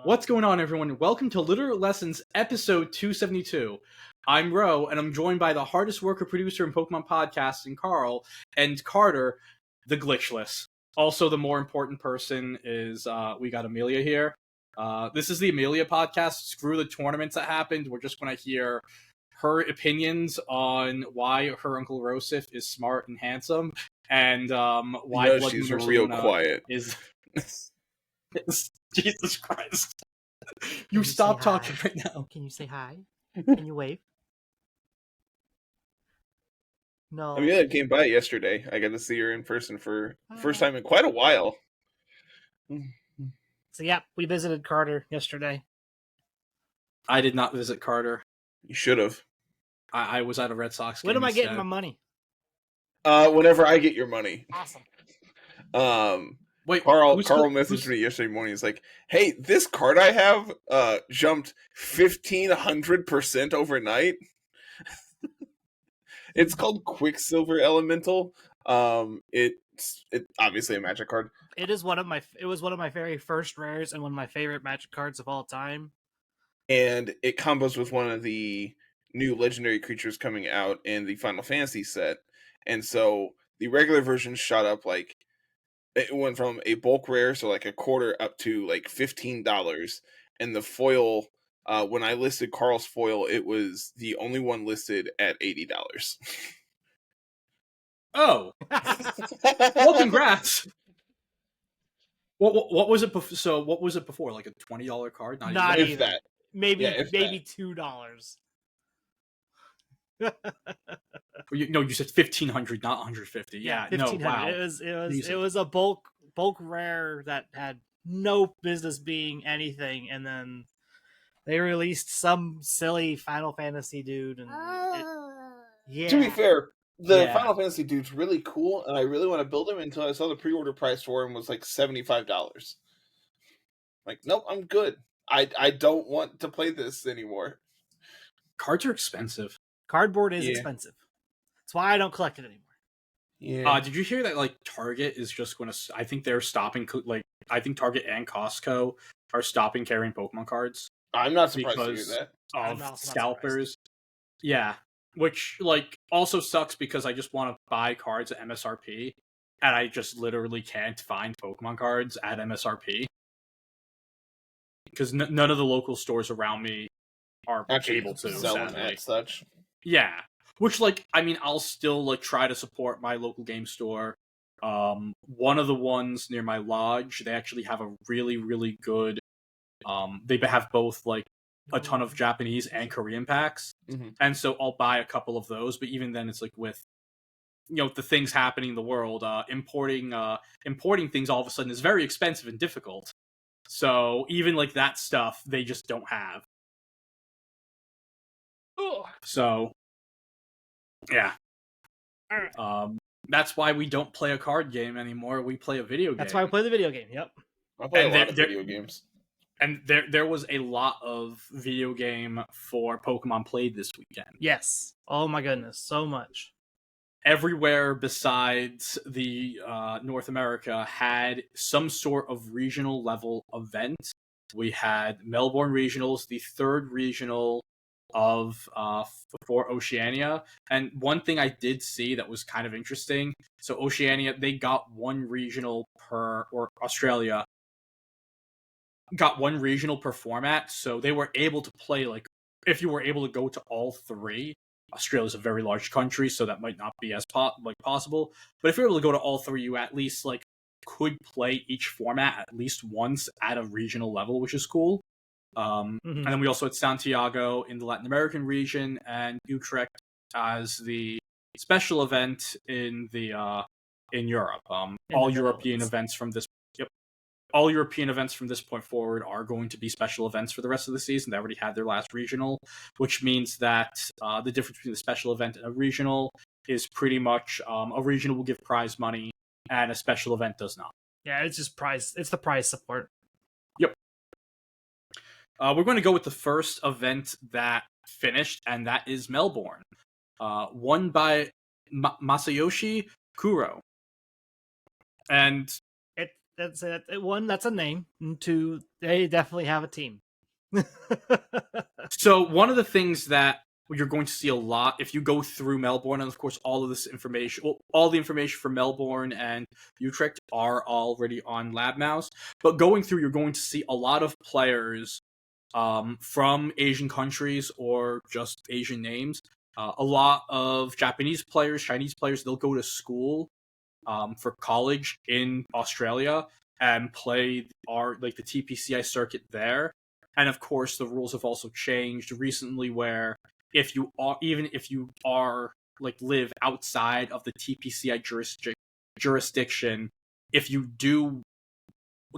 What's going on, everyone? Welcome to Littleroot Lessons, episode 272. I'm Ro, and I'm joined by the hardest worker producer in Pokemon podcasting, Carl, and Carter, the glitchless. Also, the more important person is we got Amelia here. This is the Amelia podcast. Screw the tournaments that happened. We're just going to hear her opinions on why her Uncle Rosif is smart and handsome, and why Blood she's Moon real Ursaluna quiet. is Jesus Christ. You stop talking right now. Can you say hi? Can you wave? No. Amelia came by yesterday. I got to see her in person for first time in quite a while. So yeah, we visited Carter yesterday. I did not visit Carter. You should have. I was at a Red Sox game. When am I getting instead. my money? Whenever I get your money. Awesome. Wait, Carl messaged me yesterday morning. He's like, "Hey, this card I have jumped 1,500% overnight." It's called Quicksilver Elemental. It's obviously a Magic card. It was one of my very first rares and one of my favorite Magic cards of all time. And it combos with one of the new legendary creatures coming out in the Final Fantasy set. And so the regular version shot up it went from a bulk rare, so like a quarter, up to like $15. And the foil, when I listed Carl's foil, it was the only one listed at $80. Oh, well, congrats. What was it? So what was it before? Like a $20 card? Not If even. that. Maybe Yeah, if $2. No, you said 1,500, not 150. Yeah, no, 1,500. wow. It was a bulk rare that had no business being anything, and then they released some silly Final Fantasy dude, and yeah. To be fair, the Final Fantasy dude's really cool, and I really want to build him until I saw the pre-order price for him was like $75. Like, nope, I'm good. I don't want to play this anymore. Cards are expensive. Cardboard is expensive. That's why I don't collect it anymore. Yeah. Did you hear that? Like, Target is just going to. I think they're stopping. I think Target and Costco are stopping carrying Pokemon cards. I'm not surprised to hear that. Of scalpers. Yeah, which also sucks because I just want to buy cards at MSRP, and I just literally can't find Pokemon cards at MSRP because none of the local stores around me are able to sell them as such. Yeah, which I'll still try to support my local game store. One of the ones near my lodge, they actually have a really, really good. They have both a ton of Japanese and Korean packs, and so I'll buy a couple of those. But even then, it's with the things happening in the world, importing things all of a sudden is very expensive and difficult. So even that stuff, they just don't have. So, yeah. That's why we don't play a card game anymore. We play a video game. That's why I play the video game. Yep. I play a lot of video games. And there was a lot of video game for Pokemon played this weekend. Yes. Oh my goodness, so much. Everywhere besides the North America had some sort of regional level event. We had Melbourne Regionals, the third regional of for Oceania, and one thing I did see that was kind of interesting. So Oceania, they got one regional or Australia got one regional per format, so they were able to play if you were able to go to all three. Australia's a very large country, so that might not be as possible. But if you're able to go to all three, you at least could play each format at least once at a regional level, which is cool. And then we also had Santiago in the Latin American region and Utrecht as the special event in Europe. All European events from this point forward are going to be special events for the rest of the season. They already had their last regional, which means that the difference between the special event and a regional is pretty much a regional will give prize money and a special event does not. Yeah, it's just prize. It's the prize support. Yep. We're going to go with the first event that finished, and that is Melbourne. Won by Masayoshi Kuro. And that's one, that's a name, and two, they definitely have a team. So one of the things that you're going to see a lot if you go through Melbourne, and of course all of this information, well, all the information for Melbourne and Utrecht are already on LabMouse, but going through, you're going to see a lot of players from Asian countries or just Asian names. A lot of Japanese players, Chinese players, they'll go to school for college in Australia and play the TPCI circuit there. And of course, the rules have also changed recently, where if you are like live outside of the TPCI jurisdiction, if you do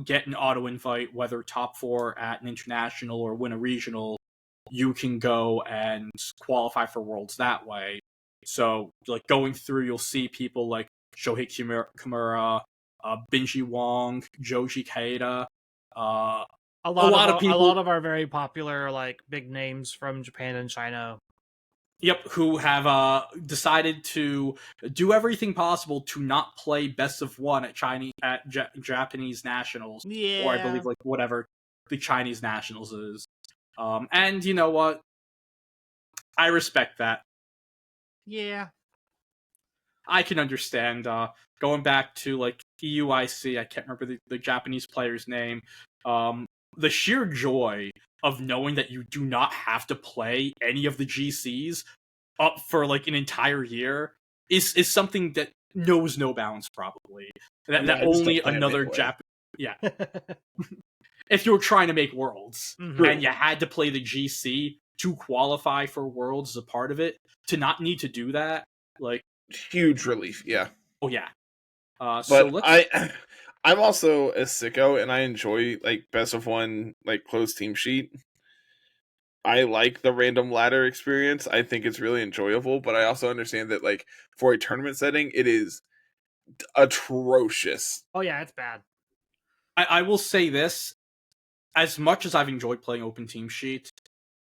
get an auto invite, whether top 4 at an international or win a regional, you can go and qualify for worlds that way. So, like, going through, you'll see people like Shohei Kimura, Binji Wong, Joji Kaida, a lot of people, a lot of our very popular like big names from Japan and China. Yep, who have decided to do everything possible to not play best of 1 at Japanese nationals, or I believe like whatever the Chinese nationals is. And you know what? I respect that. Yeah, I can understand. Going back to like EUIC, I can't remember the Japanese player's name. The sheer joy of knowing that you do not have to play any of the GCs up for like an entire year is something that knows no bounds, probably. That only another yeah. If you were trying to make Worlds, and you had to play the GC to qualify for Worlds as a part of it, to not need to do that, like, huge relief, yeah. Oh yeah. So I'm also a sicko, and I enjoy like best of 1 like closed team sheet. I like the random ladder experience. I think it's really enjoyable, but I also understand that like for a tournament setting, it is atrocious. Oh yeah, it's bad. I will say this: as much as I've enjoyed playing open team sheet,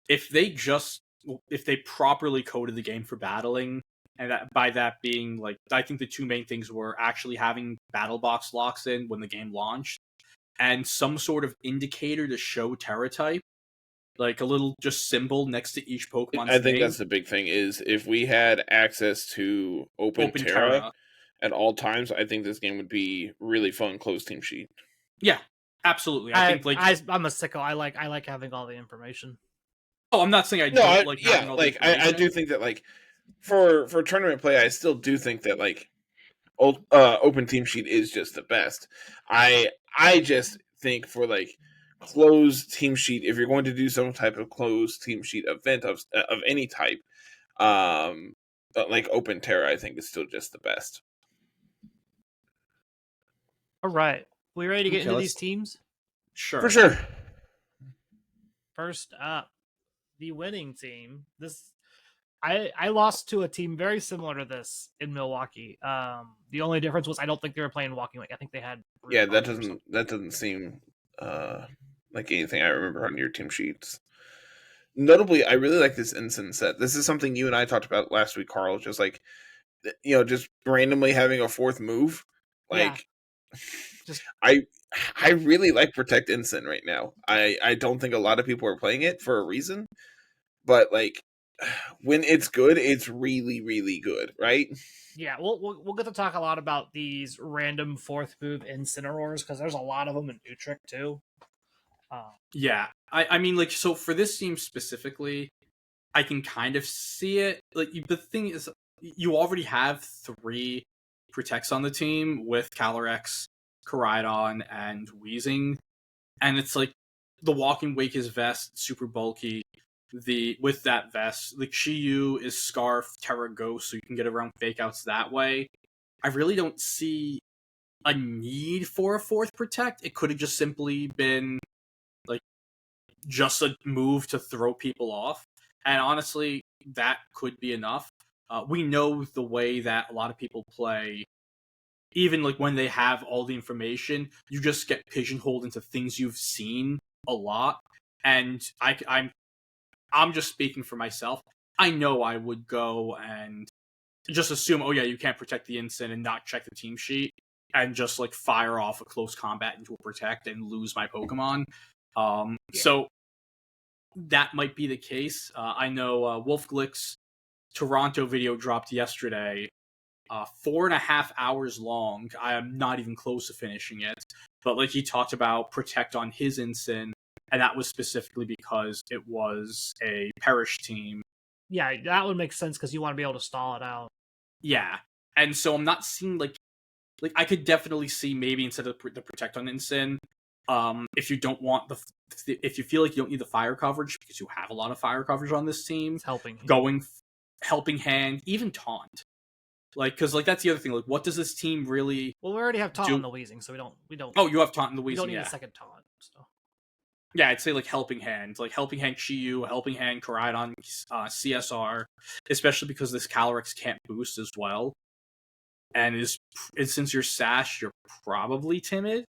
if they properly coded the game for battling, and by that being like, I think the two main things were actually having battle box locks in when the game launched, and some sort of indicator to show Terra type, like a little just symbol next to each Pokemon's I think name. that's the big thing, is if we had access to open Terra at all times, I think this game would be really fun closed team sheet. Yeah, absolutely. I think like I'm a sicko. I like having all the information. Oh, I'm not saying I don't like having all the information. I do think that like for tournament play, I still do think that like open team sheet is just the best. I just think for like closed team sheet, if you're going to do some type of closed team sheet event of any type, like open Terra, I think is still just the best. All right, we ready to get into these teams? Sure, for sure. First up, the winning team. I lost to a team very similar to this in Milwaukee. The only difference was I don't think they were playing Walking Lake. I think they had that doesn't seem like anything I remember on your team sheets. Notably, I really like this Ensign set. This is something you and I talked about last week, Carl. Just like, just randomly having a 4th move. Like, I really like Protect Ensign right now. I don't think a lot of people are playing it for a reason, but like, when it's good, it's really, really good, right? Yeah, we'll get to talk a lot about these random 4th move Incineroars, because there's a lot of them in Utrecht too. Yeah, I mean, like, so for this team specifically, I can kind of see it. Like, the thing is, you already have 3 Protects on the team with Calyrex, Koraidon, and Weezing, and it's like the Walking Wake is vest, super bulky. With that vest, the Chiyu is Scarf, Terra Ghost, so you can get around fake outs that way. I really don't see a need for a 4th Protect. It could have just simply been like just a move to throw people off, and honestly, that could be enough. We know the way that a lot of people play. Even like when they have all the information, you just get pigeonholed into things you've seen a lot, and I'm just speaking for myself. I know I would go and just assume, oh yeah, you can't protect the Incin and not check the team sheet. and just like fire off a close combat into a protect and lose my Pokemon. So that might be the case. I know Wolfe Glick's Toronto video dropped yesterday, 4.5 hours long. I am not even close to finishing it, but like he talked about protect on his Incin, and that was specifically because it was a Perish team. Yeah, that would make sense because you want to be able to stall it out. Yeah, and so I'm not seeing like I could definitely see maybe instead of the protect on Incin, if you don't want if you feel like you don't need the fire coverage because you have a lot of fire coverage on this team, It's helping. Helping Hand, even Taunt. Like, because like that's the other thing. Like, what does this team really? Well, we already have Taunt on the Wheezing, so we don't. Oh, you have Taunt in the We Wheezing. don't need Yeah. a second Taunt. So. Yeah, I'd say like Helping Hand, Chiyu, Helping Hand, Koraidon, CSR, especially because this Calyrex can't boost as well, and since you're Sash, you're probably timid.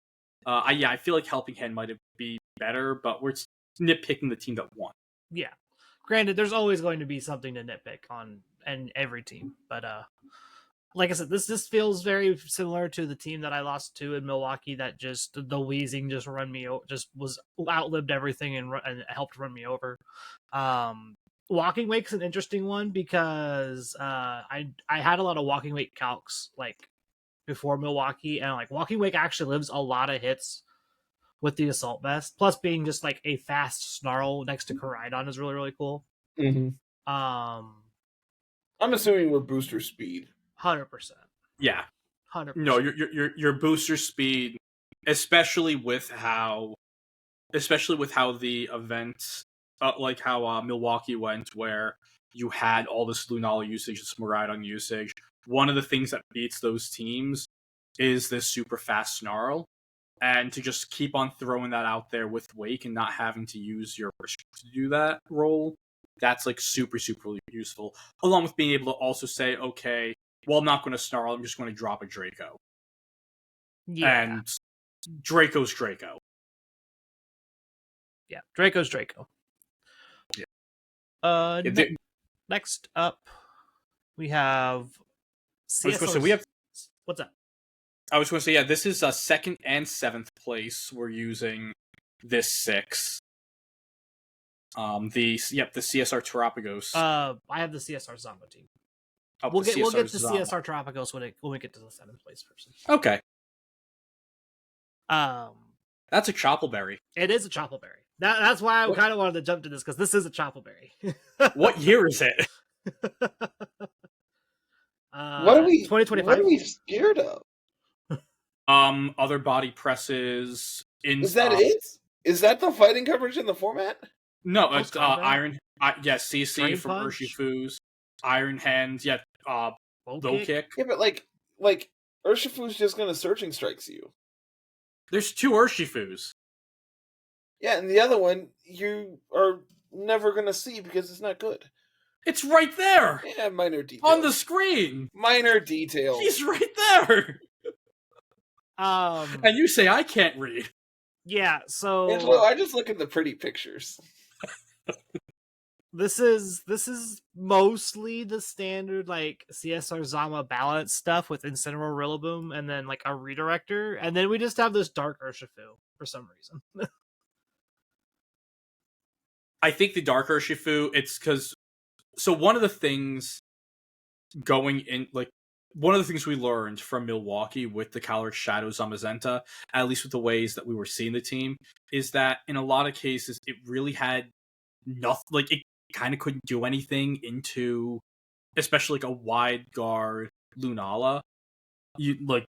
I feel like Helping Hand might be better, but we're nitpicking the team that won. Yeah, granted, there's always going to be something to nitpick on and every team, but like I said, this feels very similar to the team that I lost to in Milwaukee. That just the Wheezing just outlived everything and helped run me over. Walking Wake's an interesting one because I had a lot of Walking Wake calcs like before Milwaukee, and like Walking Wake actually lives a lot of hits with the Assault Vest. Plus, being just like a fast Snarl next to Koraidon is really, really cool. Mm-hmm. I'm assuming we're booster speed. 100%. Yeah. 100%. No, your booster speed, especially with how the events, like how Milwaukee went, where you had all this Lunala usage, this Miraidon usage. One of the things that beats those teams is this super fast Snarl. And to just keep on throwing that out there with Wake and not having to use your to do that role, that's like super, super useful. Along with being able to also say, okay, well, I'm not going to Snarl, I'm just going to drop a Draco. Yeah. And Draco's Draco. Yeah, Draco's Draco. Yeah. Next up, we have CSR. What's up? I was going to say, yeah, this is 2nd and 7th place. We're using this 6. The CSR Terapagos. I have the CSR Zama team. Oh, we'll get to Zama. CSR Terapagos when we get to the 7th place person. Okay. That's a Choppleberry. It is a Choppleberry. That's why I kind of wanted to jump to this, because this is a Choppleberry. What year is it? What are we? 2025. What are we scared of? Other body presses. Is that it? Is that the fighting coverage in the format? No, it's Iron. CC Drain from Punch? Urshifu's. Iron Hands. Yeah. Low kick. Yeah, but like Urshifu's just gonna Searching Strikes you. There's 2 Urshifus. Yeah, and the other one you are never gonna see because it's not good. It's right there. Yeah, minor details on the screen. Minor details. He's right there. And you say I can't read. Yeah, so Angelo, I just look at the pretty pictures. This is mostly the standard like CSR Zama balance stuff with Incineroar, Rillaboom, and then like a redirector, and then we just have this Dark Urshifu for some reason. I think the Dark Urshifu, it's because one of the things we learned from Milwaukee with the Calyrex Shadow Zamazenta, at least with the ways that we were seeing the team, is that in a lot of cases it really had nothing. Like it kind of couldn't do anything into, especially like a wide guard Lunala. If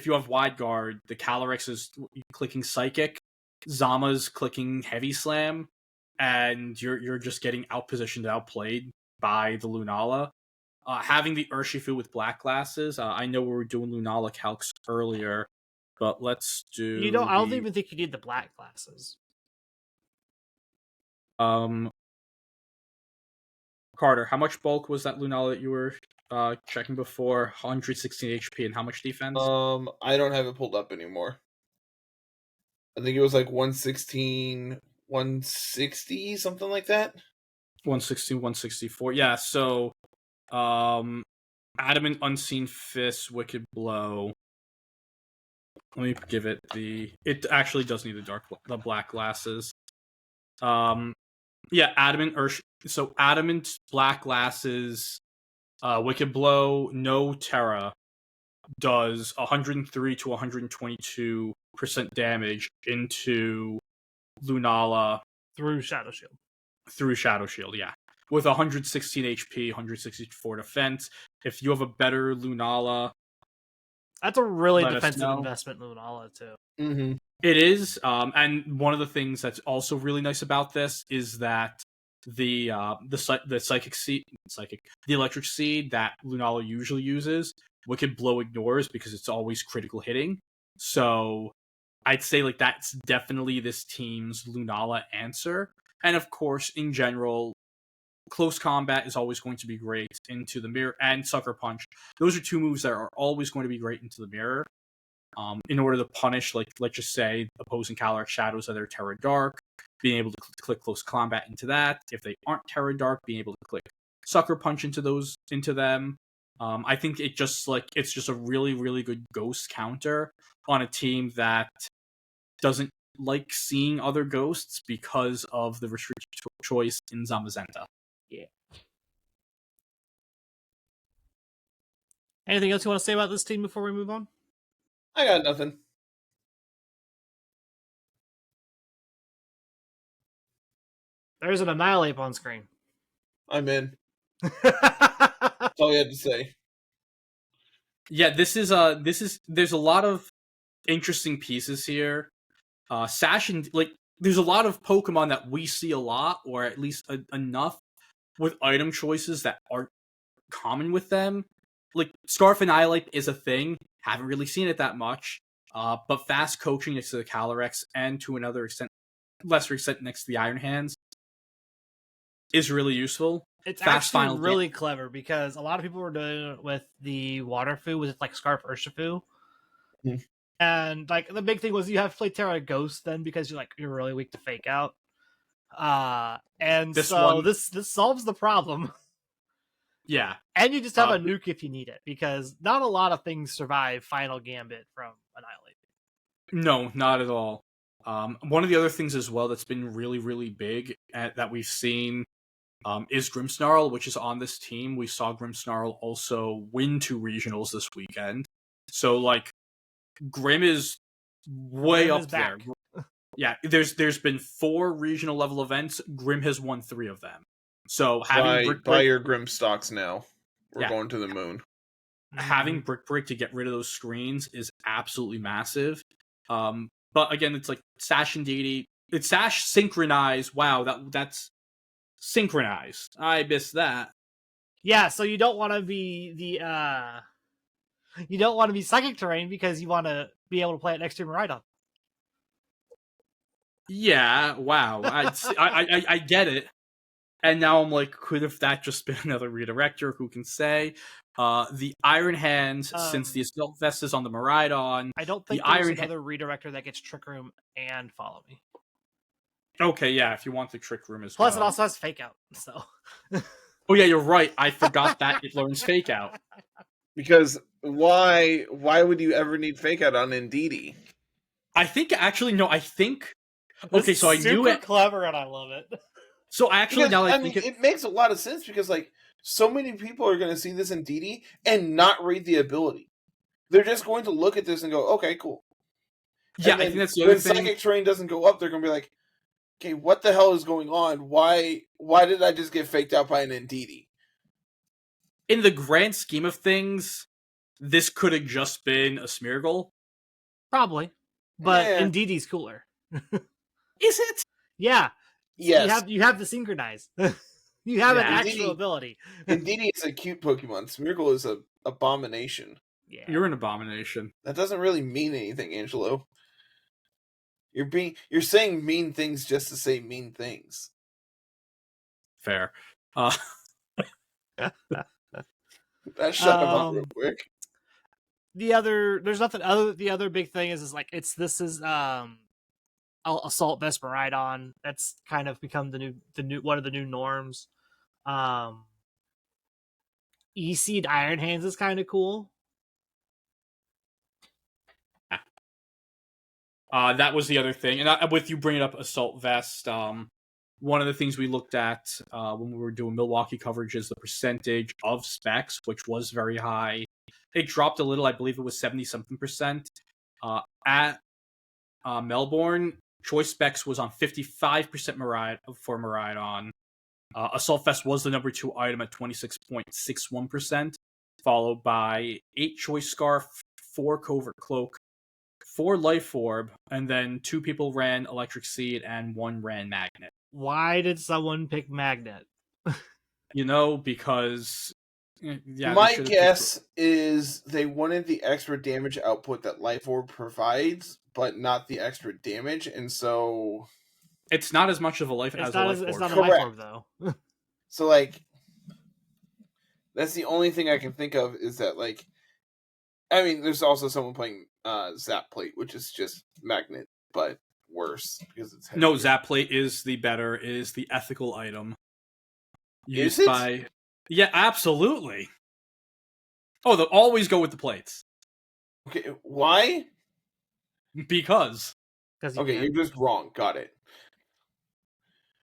you have wide guard, the Calyrex is clicking Psychic, Zama's clicking Heavy Slam, and you're just getting outpositioned, outplayed by the Lunala. Having the Urshifu with black glasses, I know we were doing Lunala calcs earlier, but let's do. I don't even think you need the black glasses. Carter, how much bulk was that Lunala that you were checking before? 116 HP, and how much defense? I don't have it pulled up anymore. I think it was like 116, 160, something like that. 116, 164. Yeah, so Adamant, Unseen Fist, Wicked Blow. Let me give it the. It actually does need the black glasses. Yeah, Adamant. So Adamant, black glasses, Wicked Blow, no Terra does 103 to 122% damage into Lunala through Shadow Shield. Yeah. With 116 HP, 164 defense. If you have a better Lunala, that's a really let us defensive know. investment in Lunala too. Mm-hmm. It is, and one of the things that's also really nice about this is that the electric seed that Lunala usually uses, Wicked Blow ignores because it's always critical hitting. So I'd say like that's definitely this team's Lunala answer. And of course, in general, close combat is always going to be great into the mirror, and Sucker Punch. Those are two moves that are always going to be great into the mirror. In order to punish, like, let's just say, opposing Calyrex Shadows that are Terra Dark, being able to click close combat into that. If they aren't Terra Dark, being able to click Sucker Punch into them. I think it's just a really, really good ghost counter on a team that doesn't like seeing other ghosts because of the restricted choice in Zamazenta. Yeah. Anything else you want to say about this team before we move on? I got nothing. There's an Annihilate on screen. I'm in. That's all you had to say. Yeah, there's a lot of interesting pieces here. Sash and there's a lot of Pokemon that we see a lot, or at least enough with item choices that aren't common with them. Like Scarf Annihilate is a thing. Haven't really seen it that much. But fast coaching next to the Calyrex and to another extent, lesser extent next to the Iron Hands is really useful. It's fast actually really clever because a lot of people were doing it with the water foo with like Scarf Urshifu. Mm. And like the big thing was you have to play Terra Ghost then because you're really weak to Fake Out. And this solves the problem. Yeah. And you just have a nuke if you need it, because not a lot of things survive Final Gambit from Annihilate. No, not at all. One of the other things as well that's been really, really big that we've seen is Grimmsnarl, which is on this team. We saw Grimmsnarl also win 2 regionals this weekend. So, like, Grimm is way up there. Yeah, there's been 4 regional level events. Grimm has won 3 of them. So having buy your Grimm stocks now. We're going to the moon. Having Brick Break to get rid of those screens is absolutely massive. But again, it's like Sash and Didi. It's Sash synchronized. Wow, that's synchronized. I missed that. Yeah, so you don't want to be you don't want to be Psychic Terrain because you want to be able to play it next to Miraidon. Yeah, wow. I get it. And now I'm like, could have that just been another redirector? Who can say? The Iron Hand, since the Assault Vest is on the Miraidon. I don't think there's another redirector that gets Trick Room and Follow Me. Okay, yeah, if you want the Trick Room as well. Plus, it also has Fake Out, so... Oh yeah, you're right. I forgot that it learns Fake Out. Because why would you ever need Fake Out on Indeedee? I think, actually, no, Okay, so I knew it. Clever, and I love it. So actually, now I think it makes a lot of sense because like so many people are going to see this in DD and not read the ability. They're just going to look at this and go, "Okay, cool." Yeah, I think that's the other thing. When Psychic Terrain doesn't go up, they're going to be like, "Okay, what the hell is going on? Why did I just get faked out by an Indeedee?" In the grand scheme of things, this could have just been a Smeargle. Probably, but Indeedee's cooler. Is it? Yeah. Yes. You have the synchronize. You have an actual ability. Indeedee is a cute Pokemon. Smeargle is an abomination. Yeah. You're an abomination. That doesn't really mean anything, Angelo. You're saying mean things just to say mean things. Fair. Shut him up real quick. The other big thing is like this is Assault Vest Miraidon. That's kind of become the new one of the new norms. E-Seed Iron Hands is kind of cool. That was the other thing. And with you bringing up Assault Vest, one of the things we looked at when we were doing Milwaukee coverage is the percentage of specs, which was very high. It dropped a little. I believe it was 70-something%. At Melbourne, Choice Specs was on 55% for Miraidon. Assault Vest was the number 2 item at 26.61%, followed by 8 Choice Scarf, 4 Covert Cloak, 4 Life Orb, and then 2 people ran Electric Seed and 1 ran Magnet. Why did someone pick Magnet? Because... Yeah, my guess is they wanted the extra damage output that Life Orb provides, but not the extra damage, and so... It's not as much of a life as a Life Orb. It's not a Life Orb, though. So, like, that's the only thing I can think of is that, like... I mean, there's also someone playing Zap Plate, which is just Magnet, but worse, because it's heavier. No, Zap Plate is the ethical item. Used is it? By... Yeah, absolutely. Oh, they'll always go with the plates. Okay, why? Because. Okay, you're just wrong. Got it.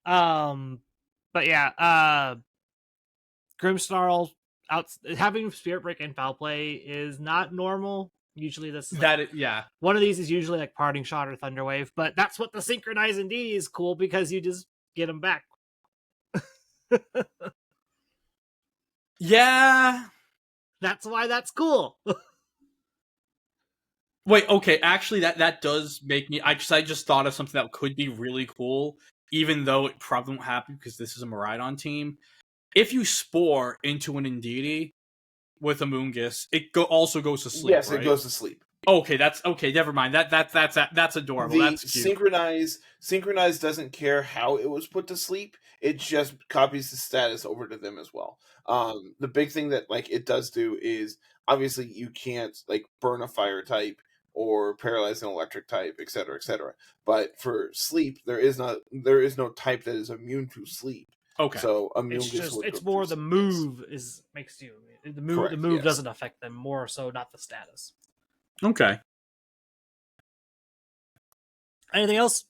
But yeah, Grimmsnarl having Spirit Break and Foul Play is not normal. Usually this is one of these is usually like Parting Shot or Thunder Wave, but that's what the Synchronize and D is cool because you just get them back. Yeah, that's why that's cool. Wait, okay, actually that does make me... I just thought of something that could be really cool, even though it probably won't happen because this is a Miraidon team. If you Spore into an Indeedee with a Moongus, it also goes to sleep, yes, right? It goes to sleep. Okay, never mind. That's adorable. That's cute. Synchronize doesn't care how it was put to sleep. It just copies the status over to them as well. The big thing that like it does do is obviously you can't like burn a fire type or paralyze an electric type, etc., etc. But for sleep, there is no type that is immune to sleep. Okay, so it's more the move makes you the move. Correct, the move doesn't affect them more so, not the status. Okay. Anything else?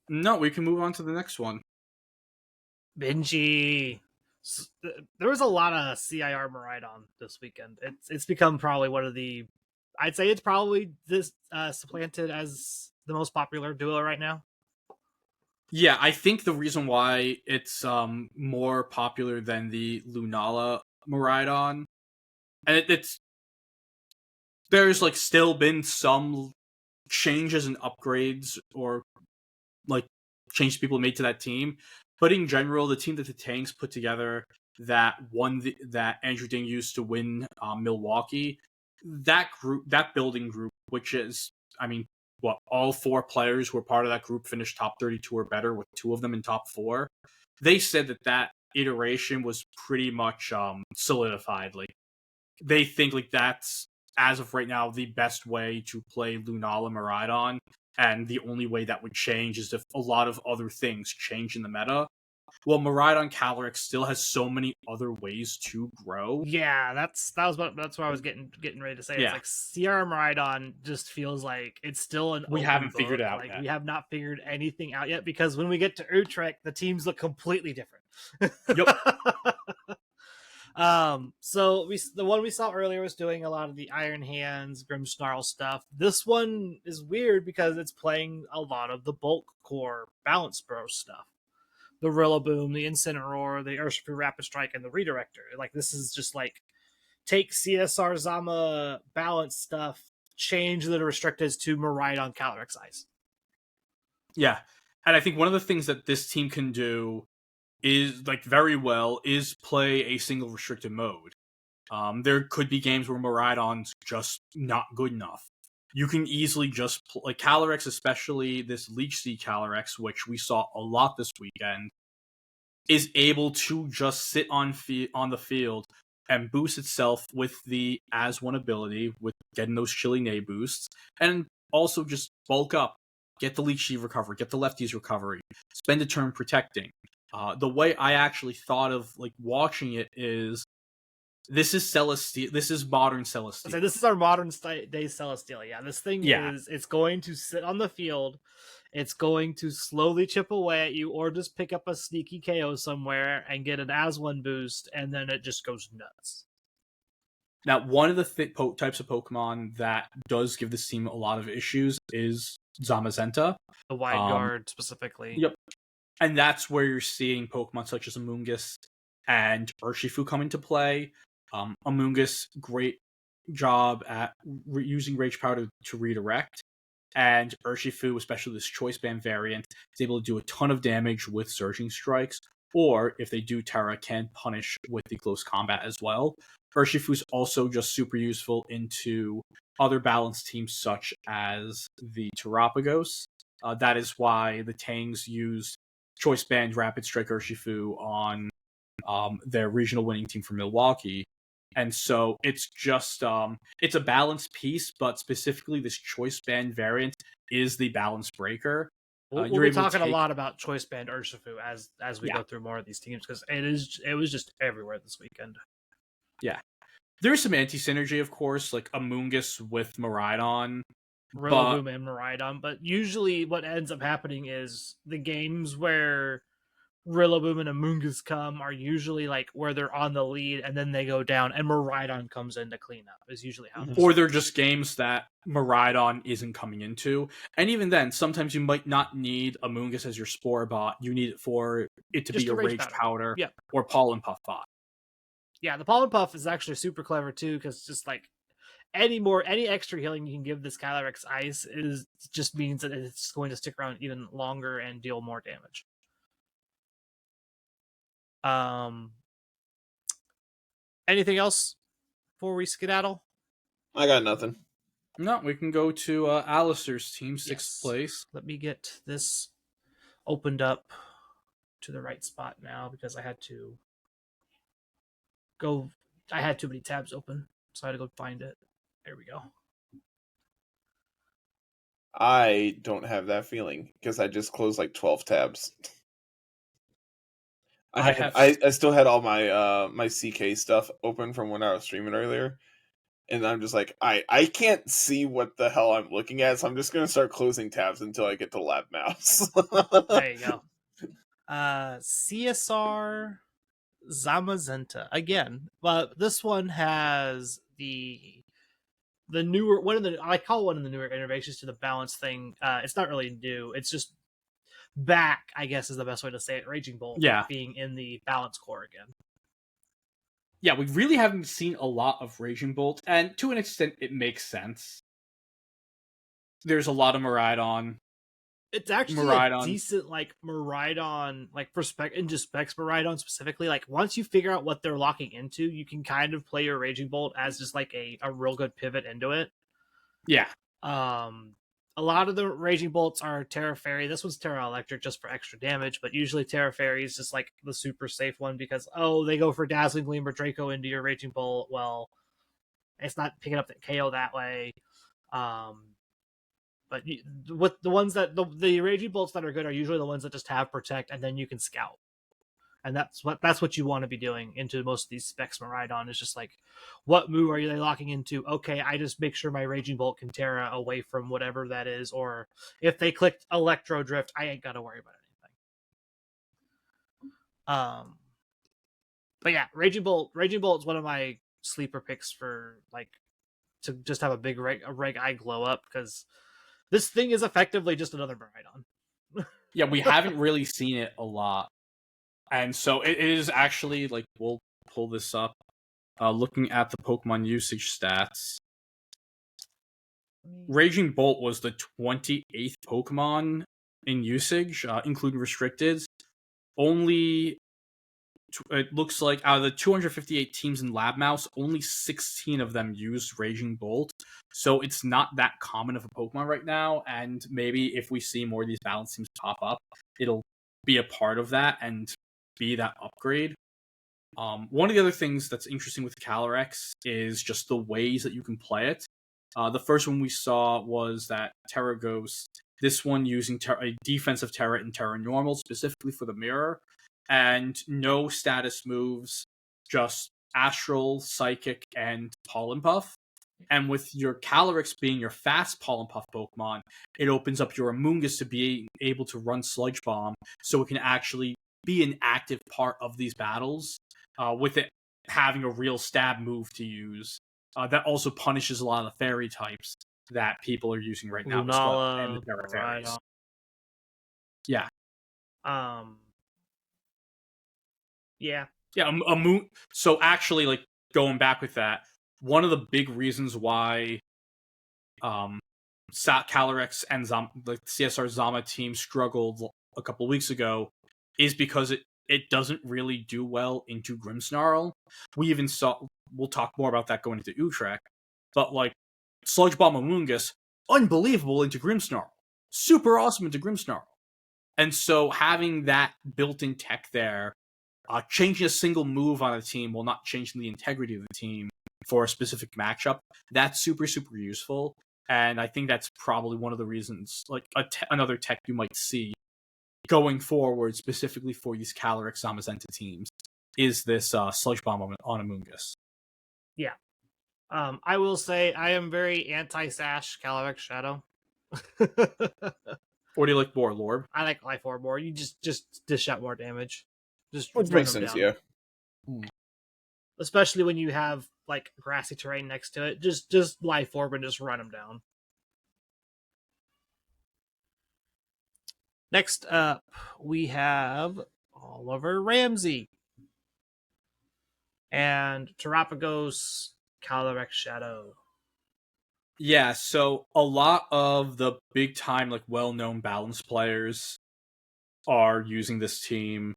No, we can move on to the next one. Benji. There was a lot of CIR Miraidon this weekend. It's become probably one of the... I'd say it's probably this supplanted as the most popular duo right now. Yeah, I think the reason why it's more popular than the Lunala Miraidon, and there's like still been some changes and upgrades or like changes people made to that team, but in general, the team that the Tanks put together that that Andrew Ding used to win Milwaukee, that building group, which is, I mean, all 4 players who were part of that group finished top 32 or better, with 2 of them in top 4. They said that iteration was pretty much solidified. Like, they think like that's, as of right now, the best way to play Lunala Miraidon, and the only way that would change is if a lot of other things change in the meta. Well, Miraidon Calyrex still has so many other ways to grow. Yeah, that's what I was getting ready to say. Yeah. It's like Sierra Miraidon just feels like it's still we haven't figured it out yet. We have not figured anything out yet, because when we get to Utrecht, the teams look completely different. Yep. So the one we saw earlier was doing a lot of the Iron Hands, Grimmsnarl stuff. This one is weird because it's playing a lot of the bulk core balance bro stuff. The Rillaboom, the Incineroar, the Urshifu Rapid Strike, and the Redirector. Like, this is just like, take CSR Zama balance stuff, change the restricteds to Miraidon Calyrex Ice. Yeah. And I think one of the things that this team can do is, like, very well, is play a single restricted mode. There could be games where Miraidon's just not good enough. You can easily just like Calyrex, especially this Leech Seed Calyrex, which we saw a lot this weekend, is able to just sit on the field and boost itself with the As One ability, with getting those Chilly Nay boosts, and also just bulk up, get the Leech Seed recovery, get the Lefties recovery, spend a turn protecting. The way I actually thought of like watching it is, This is Celesteela. This is modern Celesteela. So this is our modern day Celesteela. Yeah, this thing it's going to sit on the field. It's going to slowly chip away at you, or just pick up a sneaky KO somewhere and get an As1 boost, and then it just goes nuts. Now, one of the types of Pokemon that does give this team a lot of issues is Zamazenta. The wide guard, specifically. Yep. And that's where you're seeing Pokemon such as Amoonguss and Urshifu come into play. Amoonguss, great job at using Rage Powder to redirect. And Urshifu, especially this Choice Band variant, is able to do a ton of damage with Surging Strikes, or if they do Terra, can punish with the close combat as well. Urshifu's also just super useful into other balanced teams such as the Terapagos. That is why the Tangs used Choice Band Rapid Strike Urshifu on their regional winning team for Milwaukee. And so it's just, it's a balance piece, but specifically this Choice Band variant is the balance breaker. We'll be talking a lot about Choice Band Urshifu as we go through more of these teams, because it was just everywhere this weekend. Yeah. There's some anti-synergy, of course, like Amoonguss with Miraidon. Rillaboom and Miraidon, but usually what ends up happening is the games where Rillaboom and Amoonguss come are usually like where they're on the lead and then they go down and Miraidon comes in to clean up is usually how or they're just games that Miraidon isn't coming into. And even then, sometimes you might not need Amoonguss as your Spore bot. You need it for it to just be a Rage Powder or Pollen Puff bot. Yeah, the Pollen Puff is actually super clever too, because just like any extra healing you can give this Calyrex Ice just means that it's going to stick around even longer and deal more damage. Anything else before we skedaddle? I got nothing. No, we can go to Alistair's team, 6th place. Let me get this opened up to the right spot now, because I had too many tabs open, so I had to go find it. There we go. I don't have that feeling because I just closed like 12 tabs. I still had all my my CK stuff open from when I was streaming earlier, and I'm just like I can't see what the hell I'm looking at, so I'm just gonna start closing tabs until I get to Lab Mouse. There you go. CSR Zamazenta again, but this one has the newer I call one of the newer innovations to the balance thing. It's not really new. It's just back, I guess is the best way to say it. Raging Bolt being in the balance core again. Yeah, we really haven't seen a lot of Raging Bolt, and to an extent it makes sense. There's a lot of Miraidon. It's actually a decent Miraidon, for Specs Miraidon specifically. Like, once you figure out what they're locking into, you can kind of play your Raging Bolt as just like a real good pivot into it. Yeah. A lot of the Raging Bolts are Terra Fairy. This one's Terra Electric just for extra damage, but usually Terra Fairy is just like the super safe one because, they go for Dazzling Gleam or Draco into your Raging Bolt. Well, it's not picking up the KO that way. But with the ones that the Raging Bolts that are good are usually the ones that just have Protect, and then you can Scout. And that's what you want to be doing into most of these Specs Miraidon, is just like, what move are they locking into? Okay, I just make sure my Raging Bolt can Terra away from whatever that is, or if they clicked Electro Drift, I ain't gotta worry about anything. But yeah, Raging Bolt is one of my sleeper picks for to just have a big reg eye glow up, because this thing is effectively just another Miraidon. Yeah, we haven't really seen it a lot. And so it is actually, we'll pull this up. Looking at the Pokemon usage stats, Raging Bolt was the 28th Pokemon in usage, including restricted. Only, it looks like out of the 258 teams in Lab Mouse, only 16 of them used Raging Bolt. So it's not that common of a Pokemon right now, and maybe if we see more of these balance teams pop up, it'll be a part of that and be that upgrade. One of the other things that's interesting with Calyrex is just the ways that you can play it. The first one we saw was that Terra Ghost, this one using a defensive Terra and Terra Normal specifically for the mirror, and no status moves, just Astral, Psychic, and Pollen Puff. And with your Calyrex being your fast Pollen Puff Pokemon, it opens up your Amoonguss to be able to run Sludge Bomb, so it can actually be an active part of these battles, with it having a real stab move to use. That also punishes a lot of the fairy types that people are using right now as well, and the Terra Fairies. Yeah. Yeah. Yeah, so actually, like, going back with that, one of the big reasons why Calyrex and the CSR Zama team struggled a couple weeks ago is because it doesn't really do well into Grimmsnarl. We even we'll talk more about that going into Utrecht, but like Sludge Bomb Amoonguss, unbelievable into Grimmsnarl. Super awesome into Grimmsnarl. And so having that built-in tech there, changing a single move on a team while not changing the integrity of the team for a specific matchup, that's super, super useful. And I think that's probably one of the reasons, like, another tech you might see going forward, specifically for these Calyrex Zamazenta teams, is this Sludge Bomb on Amoonguss. Yeah. I will say I am very anti-Sash Calyrex Shadow. Or do you like more, Lorb? I like Life Orb more. You just dish out more damage. Which makes sense, down. yeah. Especially when you have like grassy terrain next to it. Just Life Orb and just run them down. Next up, we have Oliver Ramsey and Terapagos Calyrex Shadow. Yeah, so a lot of the big time, like, well-known balance players are using this team.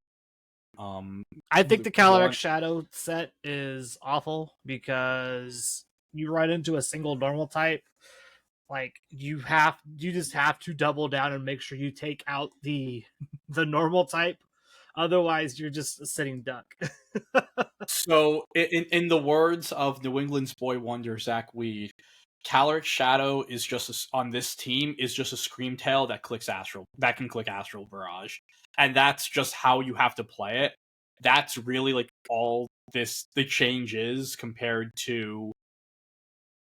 I think the Calyrex Shadow set is awful because you run into a single normal type. Like, you just have to double down and make sure you take out the normal type. Otherwise, you're just a sitting duck. So, in the words of New England's boy wonder, Zach Weed, Calyrex Shadow is on this team is just a Screamtail that can click Astral Barrage. And that's just how you have to play it. That's really, like, all the change is compared to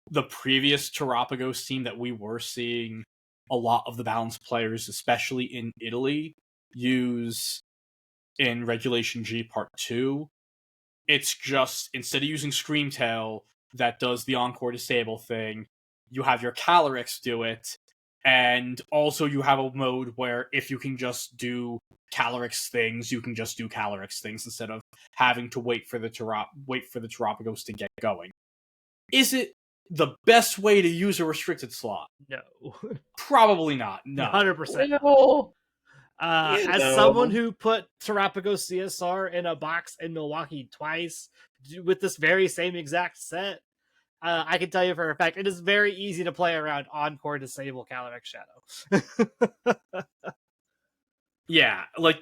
the previous Terapagos team that we were seeing a lot of the balanced players, especially in Italy, use in Regulation G Part 2. It's just, instead of using Screamtail that does the Encore Disable thing, you have your Calyrex do it, and also you have a mode where if you can just do Calyrex things, you can just do Calyrex things instead of having to wait for the Terapagos to get going. Is it the best way to use a restricted slot? No. Probably not. No. 100%. No. As someone who put Terapagos CSR in a box in Milwaukee twice with this very same exact set, I can tell you for a fact it is very easy to play around Encore Disable Calyrex Shadow. Yeah, like,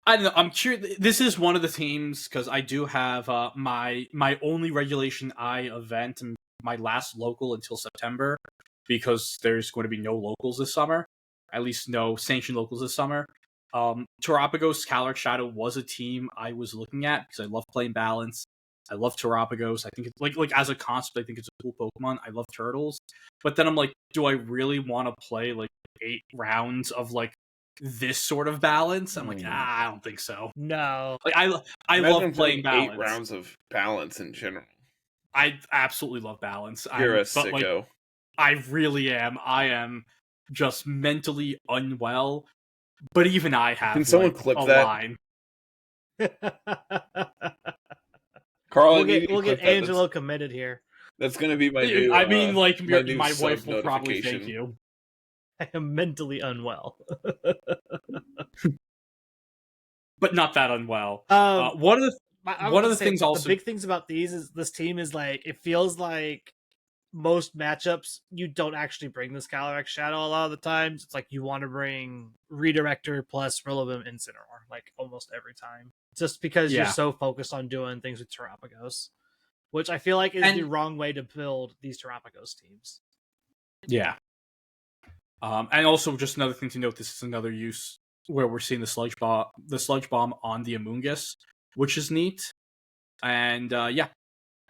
I don't know. I'm sure this is one of the teams, because I do have my only Regulation I event and my last local until September, because there's going to be no locals this summer. At least no sanctioned locals this summer. Terapagos Calyrex Shadow was a team I was looking at because I love playing balance. I love Terapagos. I think it's like as a concept, I think it's a cool Pokemon. I love turtles. But then I'm like, do I really want to play like 8 rounds of like this sort of balance? I'm like, I don't think so. No. Like, I love playing balance. 8 rounds of balance in general. I absolutely love balance. You're a sicko. Like, I really am. I am just mentally unwell. But even I have Can someone clip a that? line. Carl, we'll get Angelo committed here. That's going to be my new. I mean, like, my my wife will probably thank you. I am mentally unwell. But not that unwell. One of the things also, the big things about these is this team is like, it feels like most matchups you don't actually bring this Calyrex Shadow a lot of the times. It's like you want to bring Redirector plus Rillaboom Incineroar like almost every time, just because you're so focused on doing things with Terapagos, which I feel like is the wrong way to build these Terapagos teams. Yeah. And also, just another thing to note, this is another use where we're seeing the Sludge Bomb on the Amoonguss, which is neat. And yeah,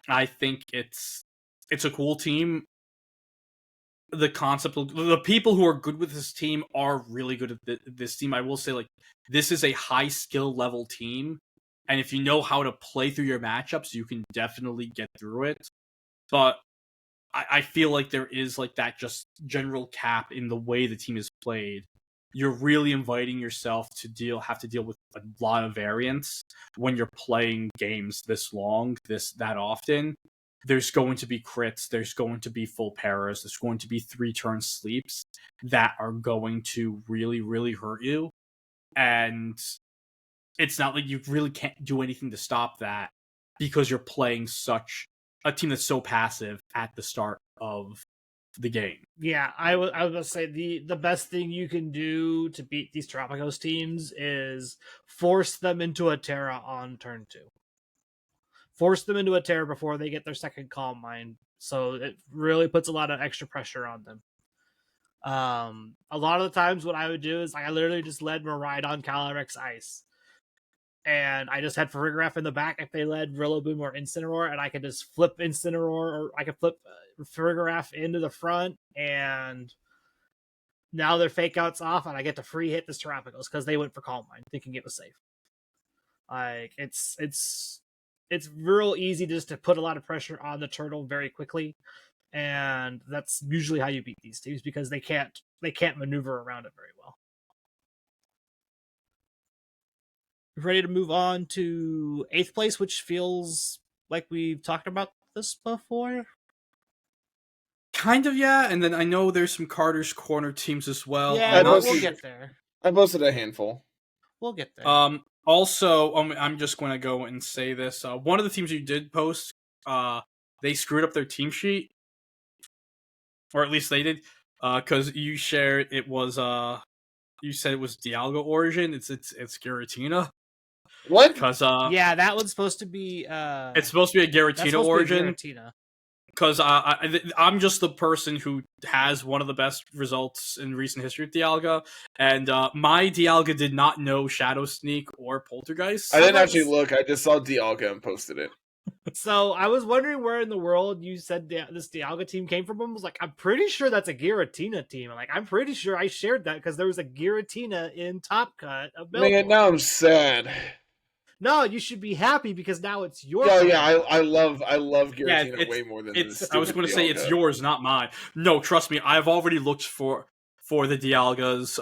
I think it's a cool team. The concept of the people who are good with this team are really good at this team. I will say, like, this is a high skill level team, and if you know how to play through your matchups, you can definitely get through it. But I feel like there is like that just general cap in the way the team is played. You're really inviting yourself to have to deal with a lot of variance when you're playing games this long, that often. There's going to be crits, there's going to be full paras, there's going to be 3-turn sleeps that are going to really, really hurt you. And it's not like you really can't do anything to stop that because you're playing such a team that's so passive at the start of the game. Yeah, I was going to say the best thing you can do to beat these Tropicos teams is force them into a Terra on turn 2. Force them into a Terra before they get their second Calm Mind, so it really puts a lot of extra pressure on them. A lot of the times what I would do is I literally just led Miraidon, Calyrex, Ice. And I just had Farigiraf in the back if they led Rillaboom or Incineroar, and I could just flip Incineroar, or I could flip Farigiraf into the front, and now their fake outs off, and I get to free hit this Terrapagos because they went for Calm Mind, thinking it was safe. Like, it's real easy just to put a lot of pressure on the turtle very quickly, and that's usually how you beat these teams because they can't maneuver around it very well. Ready to move on to 8th place, which feels like we've talked about this before. Kind of, yeah. And then I know there's some Carter's Corner teams as well. Yeah, we'll get there. I posted a handful. We'll get there. Also, I'm just going to go and say this. One of the teams you did post, they screwed up their team sheet, or at least they did, because you shared it was you said it was Dialga origin. It's Giratina. What? Because yeah, that one's supposed to be it's supposed to be a Giratina origin. Because I'm just the person who has one of the best results in recent history with Dialga, and my Dialga did not know Shadow Sneak or Poltergeist. I didn't actually look. I just saw Dialga and posted it. So I was wondering where in the world you said this Dialga team came from. I was like, I'm pretty sure that's a Giratina team. I'm pretty sure I shared that because there was a Giratina in Top Cut of Melbourne. Man, now I'm sad. No, you should be happy because now it's your. Yeah, I love Giratina way more than this. I was going to say it's yours, not mine. No, trust me, I've already looked for the Dialgas.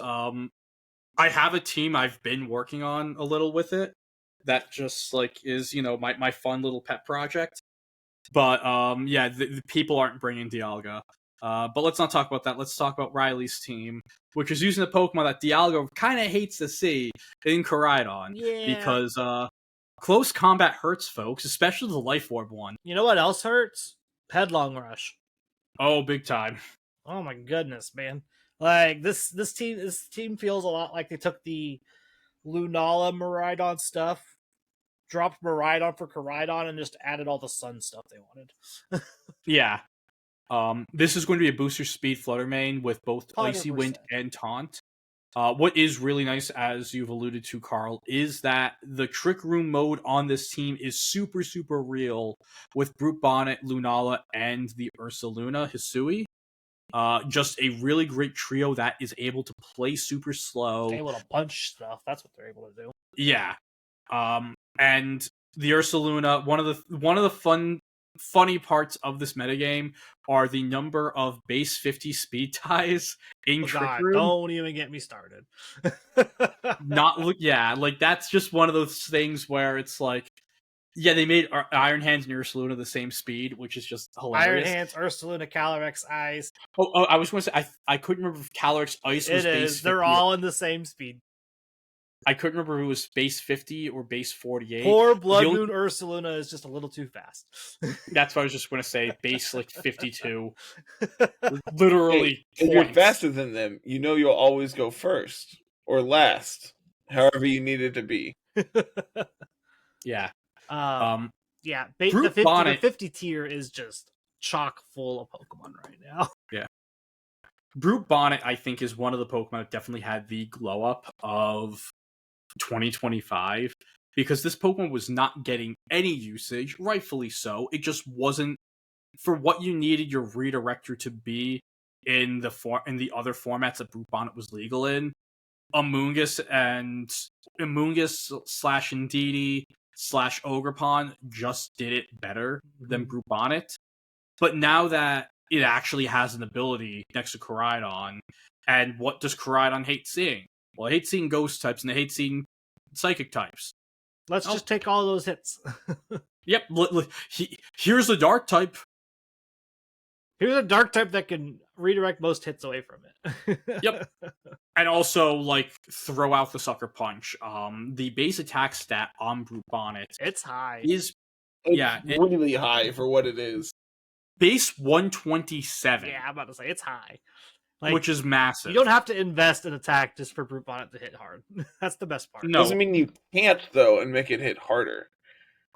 I have a team I've been working on a little with it. That just is my fun little pet project. But yeah, the people aren't bringing Dialga. But let's not talk about that. Let's talk about Riley's team, which is using a Pokemon that Dialga kind of hates to see in Koraidon. Yeah. Because close combat hurts folks, especially the Life Orb one. You know what else hurts? Headlong Rush. Oh, big time. Oh my goodness, man. This team feels a lot like they took the Lunala Miraidon stuff, dropped Miraidon for Koraidon, and just added all the sun stuff they wanted. Yeah. This is going to be a booster speed Flutter Mane with both 100%. Icy Wind and Taunt. What is really nice, as you've alluded to, Carl, is that the Trick Room mode on this team is super, super real with Brute Bonnet, Lunala, and the Ursaluna Hisui. Just a really great trio that is able to play super slow. They're able to punch stuff. That's what they're able to do. Yeah. And the Ursaluna, one of the funny parts of this metagame are the number of base 50 speed ties in Trick Room. Don't even get me started. That's just one of those things where it's they made Iron Hands and Ursaluna the same speed, which is just hilarious. Iron Hands, Ursaluna, Calyrex, Ice. Oh, I was going to say, I couldn't remember if Calyrex Ice was base 50. They're all in the same speed. I couldn't remember if it was base 50 or base 48. Poor Blood Moon Ursaluna is just a little too fast. That's what I was just going to say. Base 52. Literally. Hey, if you're faster than them, you'll always go first or last, however you need it to be. Yeah. Yeah. The 50 tier is just chock full of Pokemon right now. Yeah. Brute Bonnet, I think, is one of the Pokemon that definitely had the glow up of 2025 because this Pokemon was not getting any usage, rightfully so. It just wasn't for what you needed your redirector to be in the other formats that Brute Bonnet was legal in. Amoonguss slash Indeedee slash Ogerpon just did it better than Brute Bonnet. But now that it actually has an ability next to Koraidon, and what does Koraidon hate seeing? Well, it hates seeing ghost types, and it hates seeing psychic types. Let's just take all those hits. Yep, here's the dark type. Here's a dark type that can redirect most hits away from it. Yep. And also, like, throw out the Sucker Punch. The base attack stat on Brute Bonnet it's high. is really high for what it is. Base 127. Yeah, I'm about to say it's high. Which is massive. You don't have to invest in attack just for Brute Bonnet to hit hard. That's the best part. No. Doesn't mean you can't, though, and make it hit harder.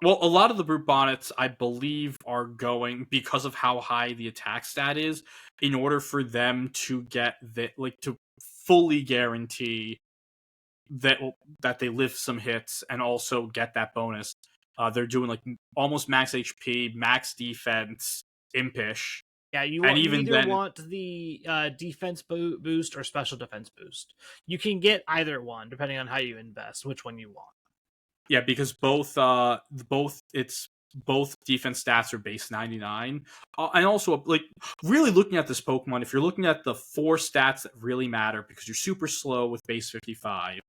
Well, a lot of the Brute Bonnets, I believe, are going, because of how high the attack stat is, in order for them to get to fully guarantee that they lift some hits and also get that bonus. They're doing like almost max HP, max defense, impish. Yeah, you either want the defense boost or special defense boost. You can get either one depending on how you invest, which one you want. Yeah, because both defense stats are base 99. And also, like, really looking at this Pokemon, if you're looking at the 4 stats that really matter, because you're super slow with base 55, and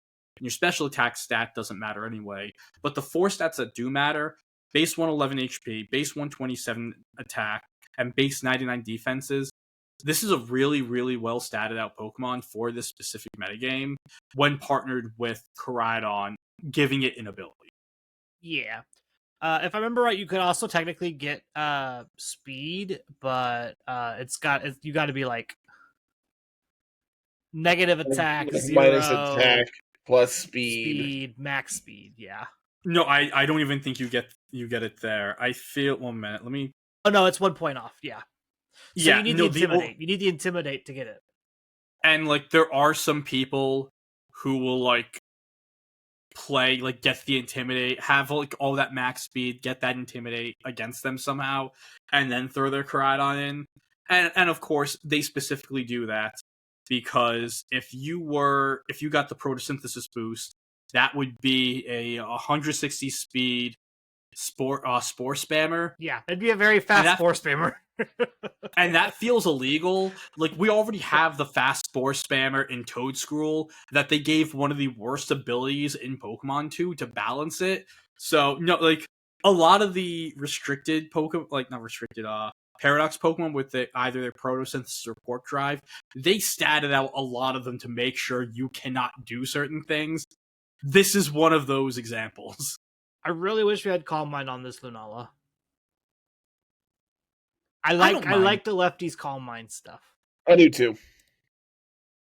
your special attack stat doesn't matter anyway, but the 4 stats that do matter, base 111 HP, base 127 attack, and base 99 defenses, this is a really, really well statted out Pokemon for this specific metagame when partnered with Koraidon, giving it an ability. Yeah. If I remember right, you could also technically get speed, but you got to be like negative attack, like 0, minus attack plus speed, max speed. Yeah. No, I don't even think you get it there. I feel 1 minute. Let me. Oh no, it's 1 point off. Yeah. So yeah, you need the intimidate. You need the intimidate to get it. And like, there are some people who will like play, like, get the intimidate, have like all that max speed, get that intimidate against them somehow, and then throw their Koraidon in. And of course, they specifically do that because if you got the photosynthesis boost, that would be a 160 speed spore spammer. Yeah, it'd be a very fast spore spammer. And that feels illegal. Like, we already have the fast spore spammer in Toedscruel that they gave one of the worst abilities in Pokemon to balance it. So, no, like, a lot of the restricted Pokemon, like, not restricted, Paradox Pokemon with either their Photosynthesis or Quark Drive, they statted out a lot of them to make sure you cannot do certain things. This is one of those examples. I really wish we had Calm Mind on this Lunala. I like the lefties Calm Mind stuff. I do too.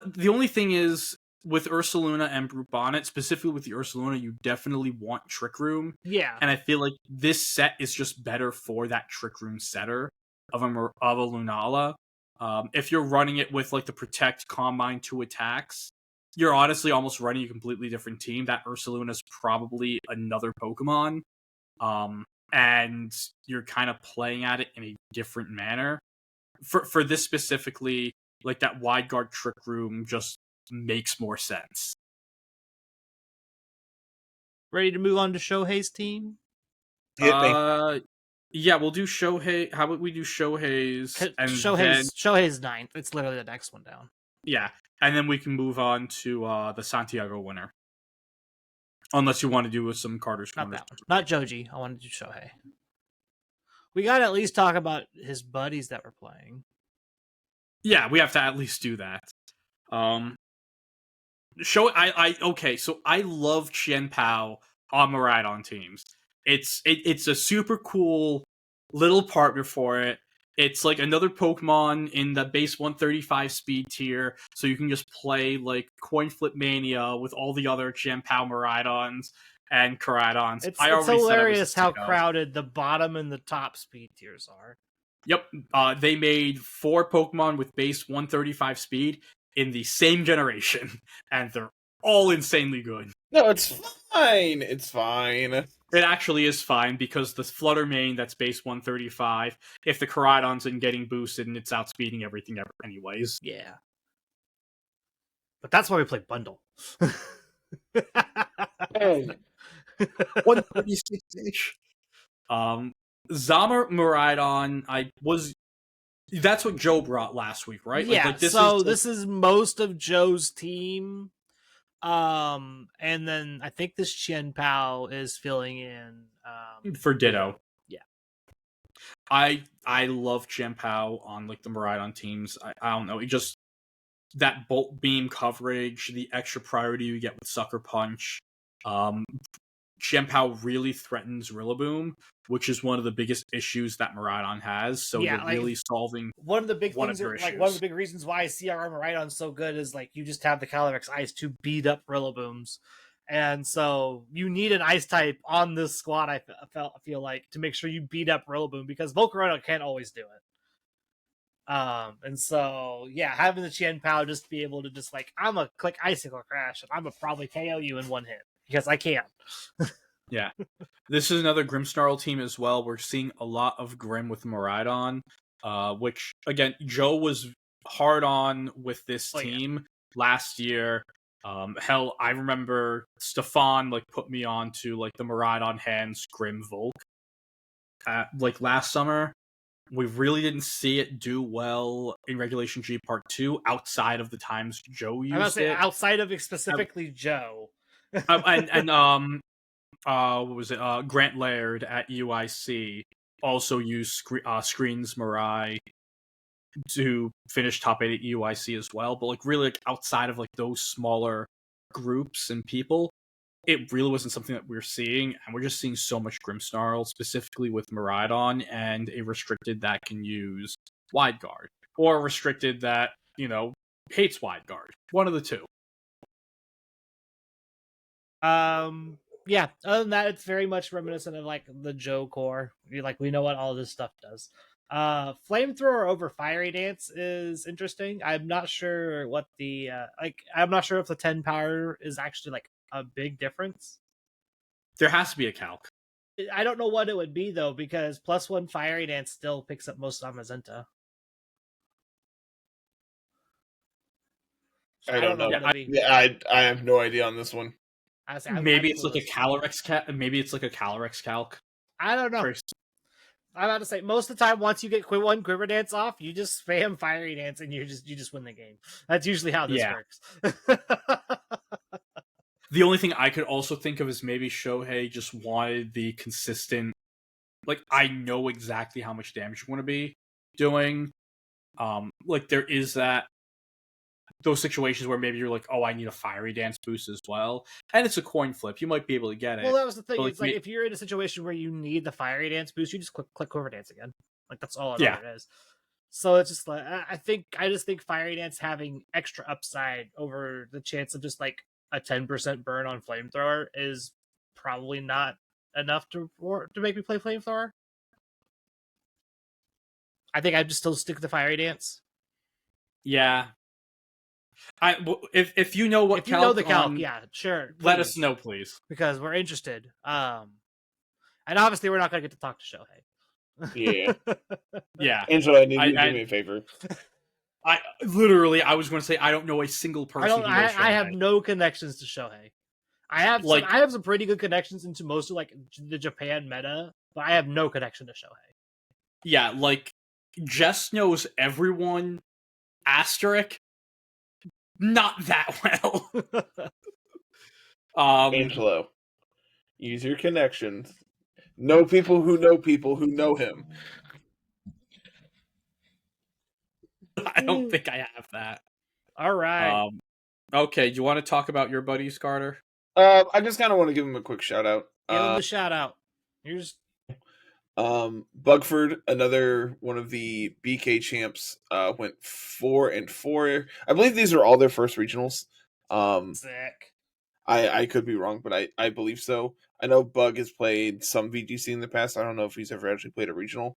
The only thing is, with Ursaluna and Brute Bonnet, specifically with the Ursaluna, you definitely want Trick Room. Yeah. And I feel like this set is just better for that Trick Room setter of a Lunala. If you're running it with like the Protect, Calm Mind 2 attacks, you're honestly almost running a completely different team. That Ursaluna is probably another Pokemon. And you're kind of playing at it in a different manner. For this specifically, like, that Wide Guard Trick Room just makes more sense. Ready to move on to Shohei's team? Yeah, we'll do Shohei. How about we do Shohei's? And Shohei's 9th. It's literally the next one down. Yeah, and then we can move on to the Santiago winner. Unless you want to do some Carter's Not Corner. that one. Not Joji. I want to do Shohei. We got to at least talk about his buddies that were playing. Yeah, we have to at least do that. Okay, so I love Chien Pao on Miraidon teams. It's a super cool little partner for it. It's like another Pokemon in the base 135 speed tier, so you can just play like Coin Flip Mania with all the other Chien Pao Miraidons and Koraidons. It's hilarious how crowded the bottom and the top speed tiers are. Yep, they made 4 Pokemon with base 135 speed in the same generation, and they're all insanely good. No, it's fine. It's fine. It actually is fine because the Flutter Mane that's base 135, if the Koraidon's in getting boosted and it's outspeeding everything anyways. Yeah. But that's why we play bundle. Hey. 136-ish. Zama Miraidon, that's what Joe brought last week, right? Yeah, this is most of Joe's team. And then I think this Chen Pao is filling in for Ditto. Yeah. I love Chen Pao on like the Miraidon teams. I don't know, it just that bolt beam coverage, the extra priority you get with Sucker Punch. Chen Pao really threatens Rillaboom, which is one of the biggest issues that Miraidon has. So you're really solving one of the big things, like one of the big reasons why CRR Miraidon is so good is like you just have the Calyrex Ice to beat up Rillabooms, and so you need an Ice type on this squad. I feel like to make sure you beat up Rillaboom because Volcarona can't always do it. And so yeah, having the Chen Pao just be able to just like I'm a click Icicle Crash and I'm a probably KO you in one hit. Because I can't. Yeah. This is another Grimmsnarl team as well. We're seeing a lot of Grimm with Miraidon, which, again, Joe was hard on with this team last year. Hell, I remember Stefan put me on to the Miraidon hands Grimm Volk last summer. We really didn't see it do well in Regulation G Part 2 outside of the times Joe used it. Outside of specifically Joe. What was it? Grant Laird at UIC also used Screens Mirai to finish top 8 at UIC as well. But really, outside of those smaller groups and people, it really wasn't something that we're seeing. And we're just seeing so much Grimmsnarl, specifically with Miraidon and a restricted that can use Wide Guard, or a restricted that hates Wide Guard. One of the two. Yeah, other than that, it's very much reminiscent of the Joe core. We know what all this stuff does. Flamethrower over Fiery Dance is interesting. I'm not sure what the I'm not sure if the 10 power is actually a big difference. There has to be a calc. I don't know what it would be though, because +1 Fiery Dance still picks up most on Magenta. I don't know. I have no idea on this one. Maybe it's a Calyrex maybe it's a Calyrex calc. I don't know. I'm about to say most of the time once you get one Quiver Dance off, you just spam Fiery Dance and you just win the game. That's usually how this works. The only thing I could also think of is maybe Shohei just wanted the consistent I know exactly how much damage you want to be doing. There is those situations where maybe you're I need a Fiery Dance boost as well, and it's a coin flip. You might be able to get it. Well, that was the thing. It's if you're in a situation where you need the Fiery Dance boost, you just click Quiver Dance again. That's all it is. So it's just I just think Fiery Dance having extra upside over the chance of just a 10% burn on Flamethrower is probably not enough to make me play Flamethrower. I think I'd just still stick with the Fiery Dance. Yeah. If you know what calc, yeah, sure. Let us know, please, because we're interested. And obviously, we're not going to get to talk to Shohei. Yeah, yeah. Angela, I need you to do me a favor. I was going to say I don't know a single person. I have no connections to Shohei. I have some pretty good connections into most of the Japan meta, but I have no connection to Shohei. Yeah, Jess knows everyone. Asterisk. Not that well. Angelo, use your connections. Know people who know him. I don't think I have that. All right. Okay, do you want to talk about your buddies, Carter? I just kind of want to give him a quick shout out. Give him a shout out. Here's Bugford, another one of the BK champs, went 4-4. I believe these are all their first regionals. Sick. I could be wrong, but I believe so. I know Bug has played some VGC in the past. I don't know if he's ever actually played a regional.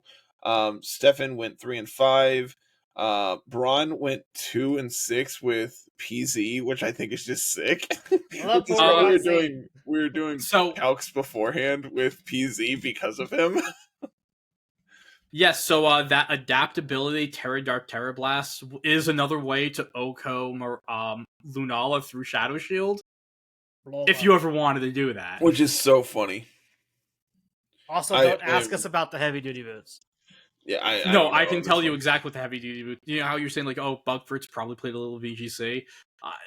Stefan went 3-5. Braun went 2-6 with PZ, which I think is just sick. Well, Which is why PZ. we were doing So calcs beforehand with PZ because of him. yes, so that adaptability, Terra Dark, Terra Blast is another way to Oko Lunala through Shadow Shield. If you ever wanted to do that. Which is so funny. Also, don't ask us about the heavy duty boots. Yeah, I can tell you exactly what the heavy duty boot. You know how you're saying like, oh, Bugfoot's probably played a little VGC.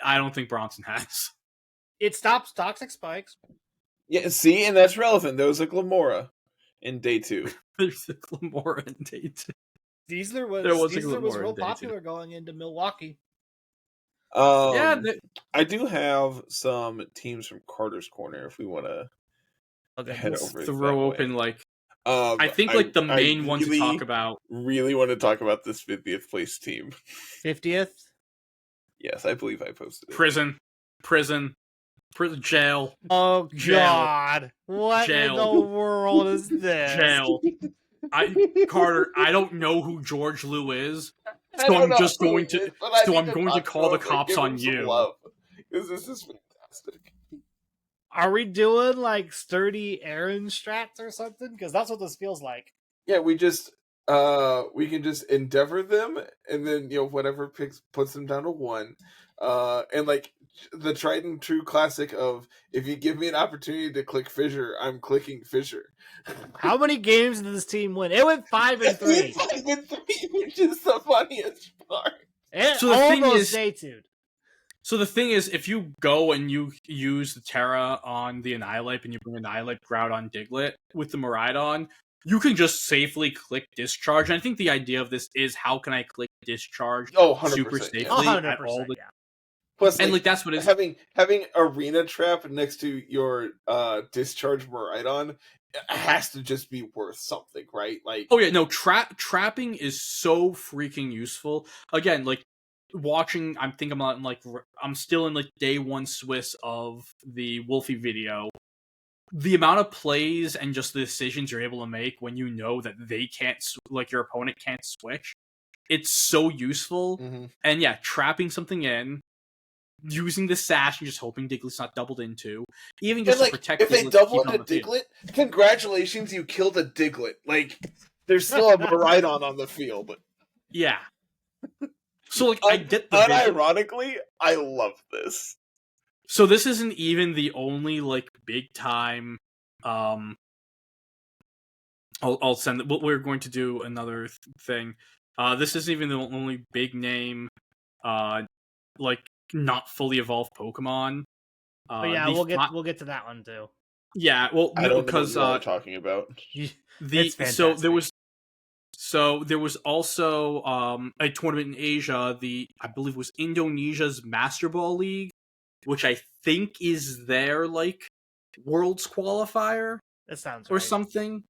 I don't think Bronson has. It stops toxic spikes. Yeah, see, and that's relevant. There was a Glamora in day 2. There's a Glamora in day 2. Sneasler was real popular going into Milwaukee. I do have some teams from Carter's Corner if we want to head over. Throw open like. I think like the main one to talk about. Really want to talk about this 50th place team. 50th? Yes, I believe I posted it. Prison, jail. Oh jail, God! What in the world is this? Jail. Carter, I don't know who George Liu is, so I'm just going to. So I'm going to call the cops on you. This is fantastic. Are we doing like sturdy Aaron strats or something? Because that's what this feels like. Yeah, we can just endeavor them, and then whatever puts them down to 1, and like the tried and true classic of if you give me an opportunity to click Fissure, I'm clicking Fissure. How many games did this team win? It went 5-3. 5-3, which is the funniest part. So the thing is, day-2'd. So the thing is, if you go and you use the Terra on the Annihilate and you bring Annihilate Grout on Diglett with the Miraidon, you can just safely click Discharge. And I think the idea of this is how can I click Discharge super safely 100%, at all the... Yeah. Plus, and like that's what it's having Arena Trap next to your Discharge Miraidon has to just be worth something, right? Like, oh yeah, no, trapping is so freaking useful. Again, like watching, I'm still in like day 1 Swiss of the Wolfey video. The amount of plays and just the decisions you're able to make when you know that they can't, like your opponent can't switch, it's so useful. Mm-hmm. And yeah, trapping something in, using the sash and just hoping Diglett's not doubled into, even just to protect. If they double into Diglett, congratulations, you killed a Diglett. Like, there's still a Miraidon on the field. Yeah. So like, I get the unironically, I love this. So this isn't even the only like big time. I'll send it. We're going to do another thing. This isn't even the only big name, like not fully evolved Pokemon. But yeah, we'll get to that one too. Yeah, well, I don't know what you're talking about. So there was also a tournament in Asia. I believe it was Indonesia's Master Ball League, which I think is their like Worlds qualifier. That sounds or right. something.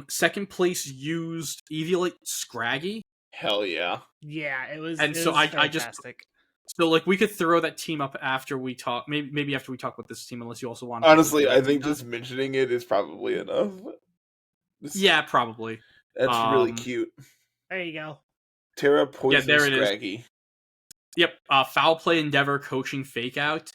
Second place used Eviolite Scraggy. Hell yeah. Yeah, it was. And so I just so like we could throw that team up after we talk. Maybe after we talk about this team, unless you also want. Honestly, I think just mentioning it is probably enough. Yeah, probably. That's really cute. There you go. Terra Poison Scraggy. Yep. Foul Play Endeavor Coaching Fake Out.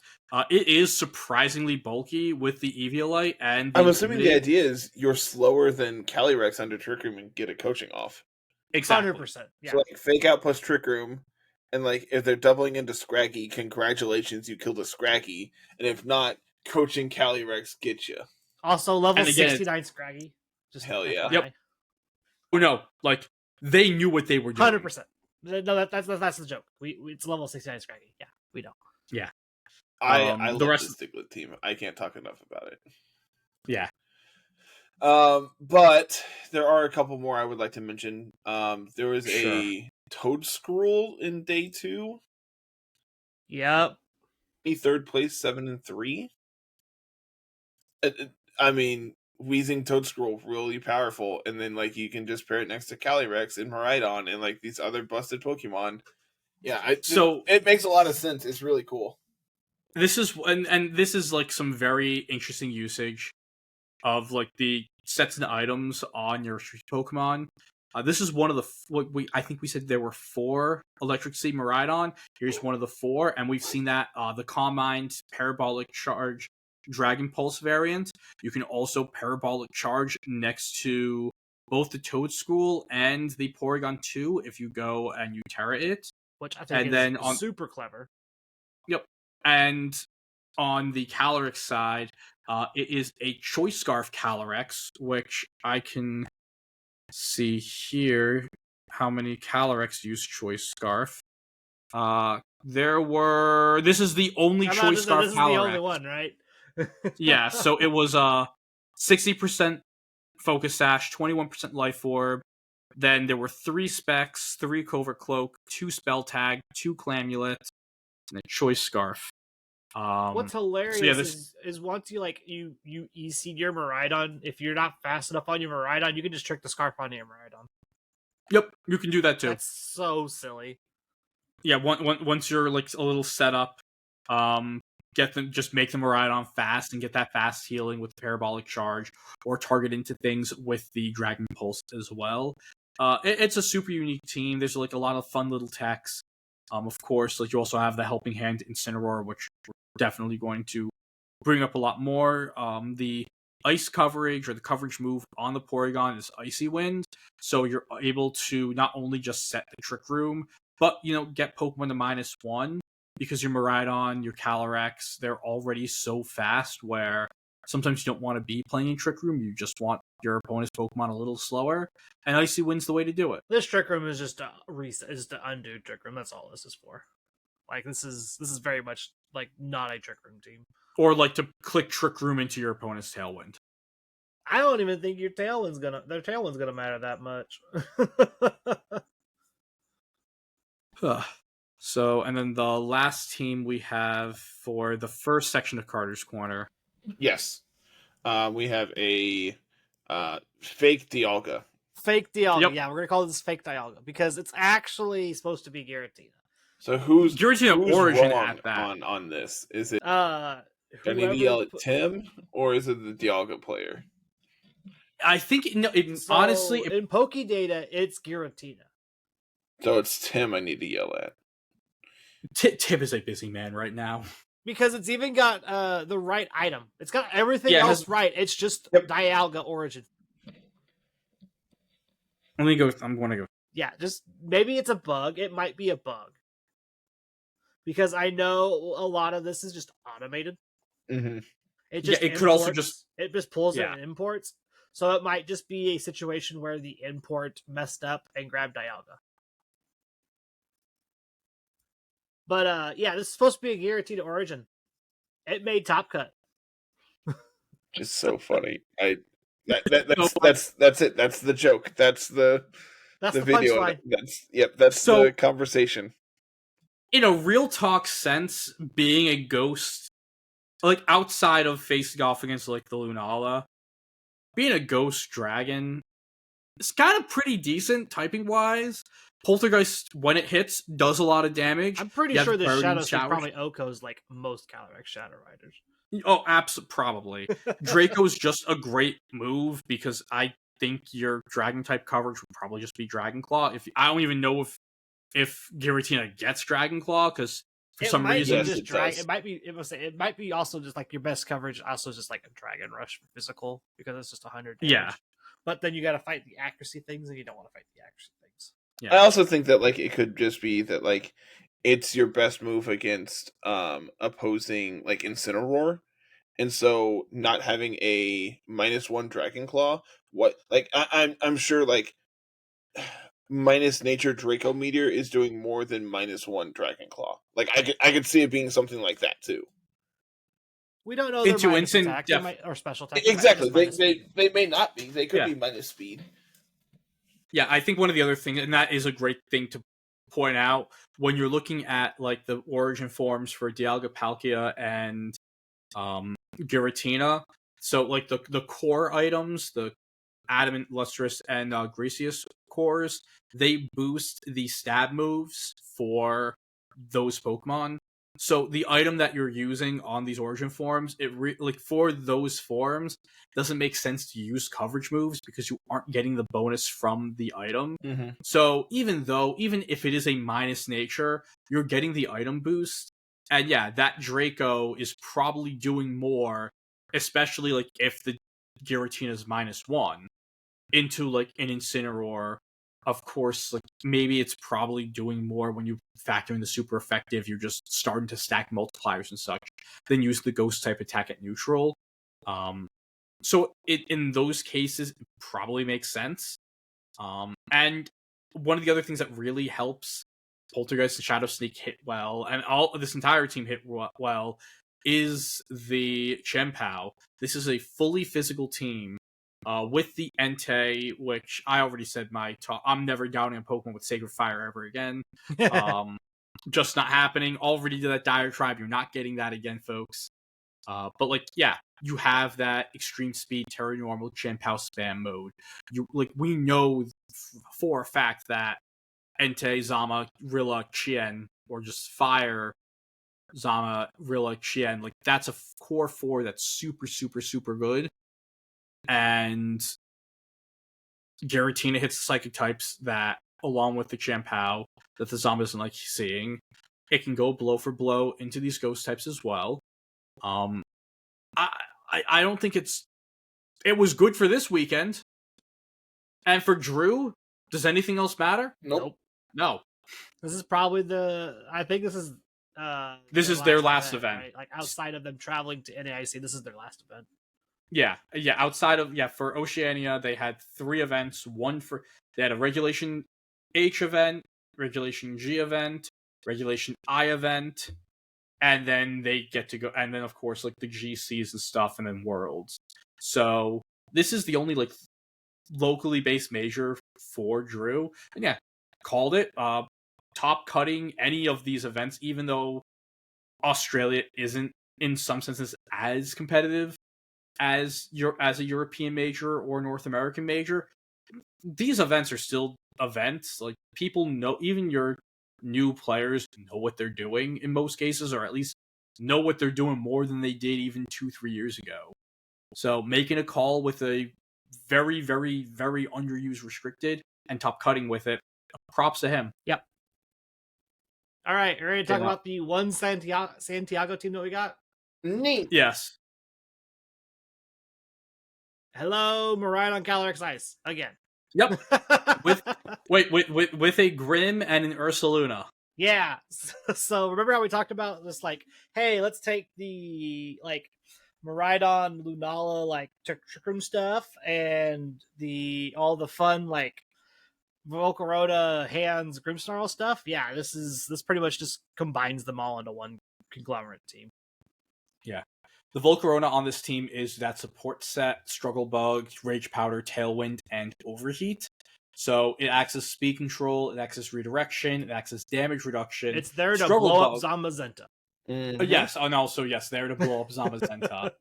It is surprisingly bulky with the Eviolite, and I'm assuming the idea is you're slower than Calyrex under Trick Room and get a coaching off. Exactly. 100%. Yeah. So like Fake Out plus Trick Room, and like if they're doubling into Scraggy, congratulations, you killed a Scraggy, and if not, coaching Calyrex gets you. Also, level 69 Scraggy. Just hell yeah. Yep. Oh no, like they knew what they were doing. 100%. No, that's the joke. It's level 69 Scraggy. Yeah, we know. Yeah. I love this Diglett team. I can't talk enough about it. Yeah. But there are a couple more I would like to mention. There was a Toadscruel in day 2. Yep. Third place, 7-3. I mean, Wheezing Toadscruel, really powerful, and then like you can just pair it next to Calyrex and Miraidon and like these other busted Pokemon. Yeah, so it makes a lot of sense. It's really cool. This is and this is like some very interesting usage of like the sets and items on your Pokemon. This is one of the I think we said there were 4 Electric Sea Miraidon. Here's one of the 4, and we've seen that the Calm Mind Parabolic Charge Dragon Pulse variant. You can also Parabolic Charge next to both the Toadschool and the Porygon 2 if you go and you Terra it. Which I think is super clever. Yep. And on the Calyrex side, it is a Choice Scarf Calyrex, which I can see here how many Calyrex use Choice Scarf. This is the only Choice Scarf Calyrex. This is the only one, right? Yeah, so it was 60% Focus Sash, 21% Life Orb. Then there were 3 Specs, 3 Covert Cloak, 2 Spell Tag, 2 Clamulet, and a Choice Scarf. What's hilarious is once you EC'd your Miraidon, if you're not fast enough on your Miraidon, you can just trick the Scarf onto your Miraidon. Yep, you can do that too. That's so silly. Yeah, once you're like a little set up, just make the Miraidon fast and get that fast healing with Parabolic Charge, or target into things with the Dragon Pulse as well. It's a super unique team. There's like a lot of fun little techs. Of course, like you also have the Helping Hand Incineroar, which we're definitely going to bring up a lot more. The ice coverage or the coverage move on the Porygon is Icy Wind, so you're able to not only just set the Trick Room, but get Pokemon to -1 because your Miraidon, your Calyrex, they're already so fast where sometimes you don't want to be playing in Trick Room. You just want your opponent's Pokemon a little slower, and Icy Wind's the way to do it. This Trick Room is just to undo Trick Room. That's all this is for. Like this is very much like not a Trick Room team. Or like to click Trick Room into your opponent's Tailwind. I don't even think their Tailwind's gonna matter that much. So, and then the last team we have for the first section of Carter's Corner. Yes. We have a fake Dialga. Fake Dialga, yep. Yeah, we're going to call this fake Dialga because it's actually supposed to be Giratina. So who's origin wrong at that? On this? Is it I need to yell at Tim, or is it the Dialga player? I think, honestly... In Pokédata, it's Giratina. So it's Tim I need to yell at. Tim is a busy man right now. Because it's even got the right item. It's got everything else right. It's just Dialga origin. I'm going to go. Yeah, just maybe it's a bug. It might be a bug. Because I know a lot of this is just automated. Mm-hmm. It could also just... It just pulls it and imports. So it might just be a situation where the import messed up and grabbed Dialga. But this is supposed to be a Giratina origin. It made Top Cut. Just so funny. That's it. That's the joke. That's the video. Punchline. That's the conversation. In a real talk sense, being a ghost, like outside of facing off against like the Lunala, being a ghost dragon is kind of pretty decent typing wise. Poltergeist, when it hits, does a lot of damage. I'm pretty sure the Shadow Sneak probably OHKO's like most Calyrex Shadow Riders. Oh, absolutely, probably. Draco's just a great move because I think your Dragon type coverage would probably just be Dragon Claw. I don't even know if Giratina gets Dragon Claw because for some reason it might be also just like your best coverage. Also, just like a Dragon Rush for physical because it's just 100 damage. Yeah, but then you got to fight the accuracy things, and you don't want to fight the accuracy things. Yeah. I also think that like it could just be that like it's your best move against opposing like Incineroar, and so not having a -1 Dragon Claw. What like I'm sure like minus Nature Draco Meteor is doing more than -1 Dragon Claw. Like I could see it being something like that too. We don't know their minus attack or special attack. Exactly, they may not be. They could be minus speed. Yeah, I think one of the other things, and that is a great thing to point out, when you're looking at like the origin forms for Dialga, Palkia, and Giratina, so like the core items, the Adamant, Lustrous, and Greasius cores, they boost the stab moves for those Pokemon. So the item that you're using on these origin forms, like for those forms, doesn't make sense to use coverage moves because you aren't getting the bonus from the item. Mm-hmm. So even if it is a minus nature, you're getting the item boost. And yeah, that Draco is probably doing more, especially like if the Giratina is -1 into like an Incineroar. Of course, like maybe it's probably doing more when you factor in the super effective. You're just starting to stack multipliers and such. Then use the ghost type attack at neutral. So in those cases, it probably makes sense. And one of the other things that really helps Poltergeist and Shadow Sneak hit well, and all this entire team hit well, is the Chien-Pao. This is a fully physical team. With the Entei, which I already said I'm never doubting a Pokemon with Sacred Fire ever again. Just not happening. Already did that Diatribe. You're not getting that again, folks. But like, yeah, you have that extreme speed Terra Normal Chien-Pao spam mode. We know for a fact that Entei, Zama, Rilla, Chien, or just Fire, Zama, Rilla, Chien, like that's a core 4 that's super, super, super good. And Giratina hits the psychic types that, along with the Chien-Pao, that the Zama doesn't like seeing. It can go blow for blow into these ghost types as well. I don't think it was good for this weekend. And for Drew, does anything else matter? Nope. No. This is probably I think this is their last event. right? Like outside of them traveling to NAIC, this is their last event. Yeah. Outside of for Oceania, they had 3 events. They had a Regulation H event, Regulation G event, Regulation I event, and then they get to go, and then of course like the GCs and stuff, and then Worlds. So this is the only like locally based major for Drew, and yeah, called it. Top cutting any of these events, even though Australia isn't in some senses as competitive as a European major or North American major. These events are still events. Like, people know, even your new players know what they're doing in most cases, or at least know what they're doing more than they did even 2-3 years ago. So making a call with a very, very, very underused restricted and top cutting with it, props to him. Yep. All right, we're ready to talk about the one Santiago team that we got? Neat. Yes. Hello, Miraidon Calyrex Ice again. Yep. with a Grim and an Ursaluna. Yeah. So remember how we talked about this? Like, hey, let's take the Miraidon, Lunala, like Trick Room stuff, and all the fun like Volcarona, Hands, Grimmsnarl stuff. Yeah, this pretty much just combines them all into one conglomerate team. Yeah. The Volcarona on this team is that support set, Struggle Bug, Rage Powder, Tailwind, and Overheat. So it acts as speed control, it acts as redirection, it acts as damage reduction. It's there to blow up Zamazenta. Mm-hmm. Yes, and also, yes, there to blow up Zamazenta.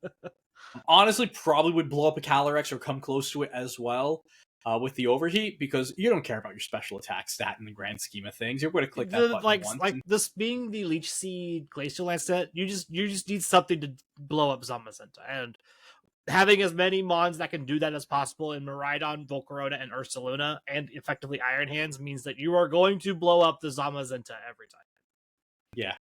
Honestly, probably would blow up a Calyrex or come close to it as well. With the Overheat, because you don't care about your special attack stat in the grand scheme of things. You're going to click that button once. Like this being the Leech Seed Glacial Lance set, you just need something to blow up Zamazenta, and having as many mons that can do that as possible in Miraidon, Volcarona, and Ursaluna, and effectively Iron Hands, means that you are going to blow up the Zamazenta every time. Yeah.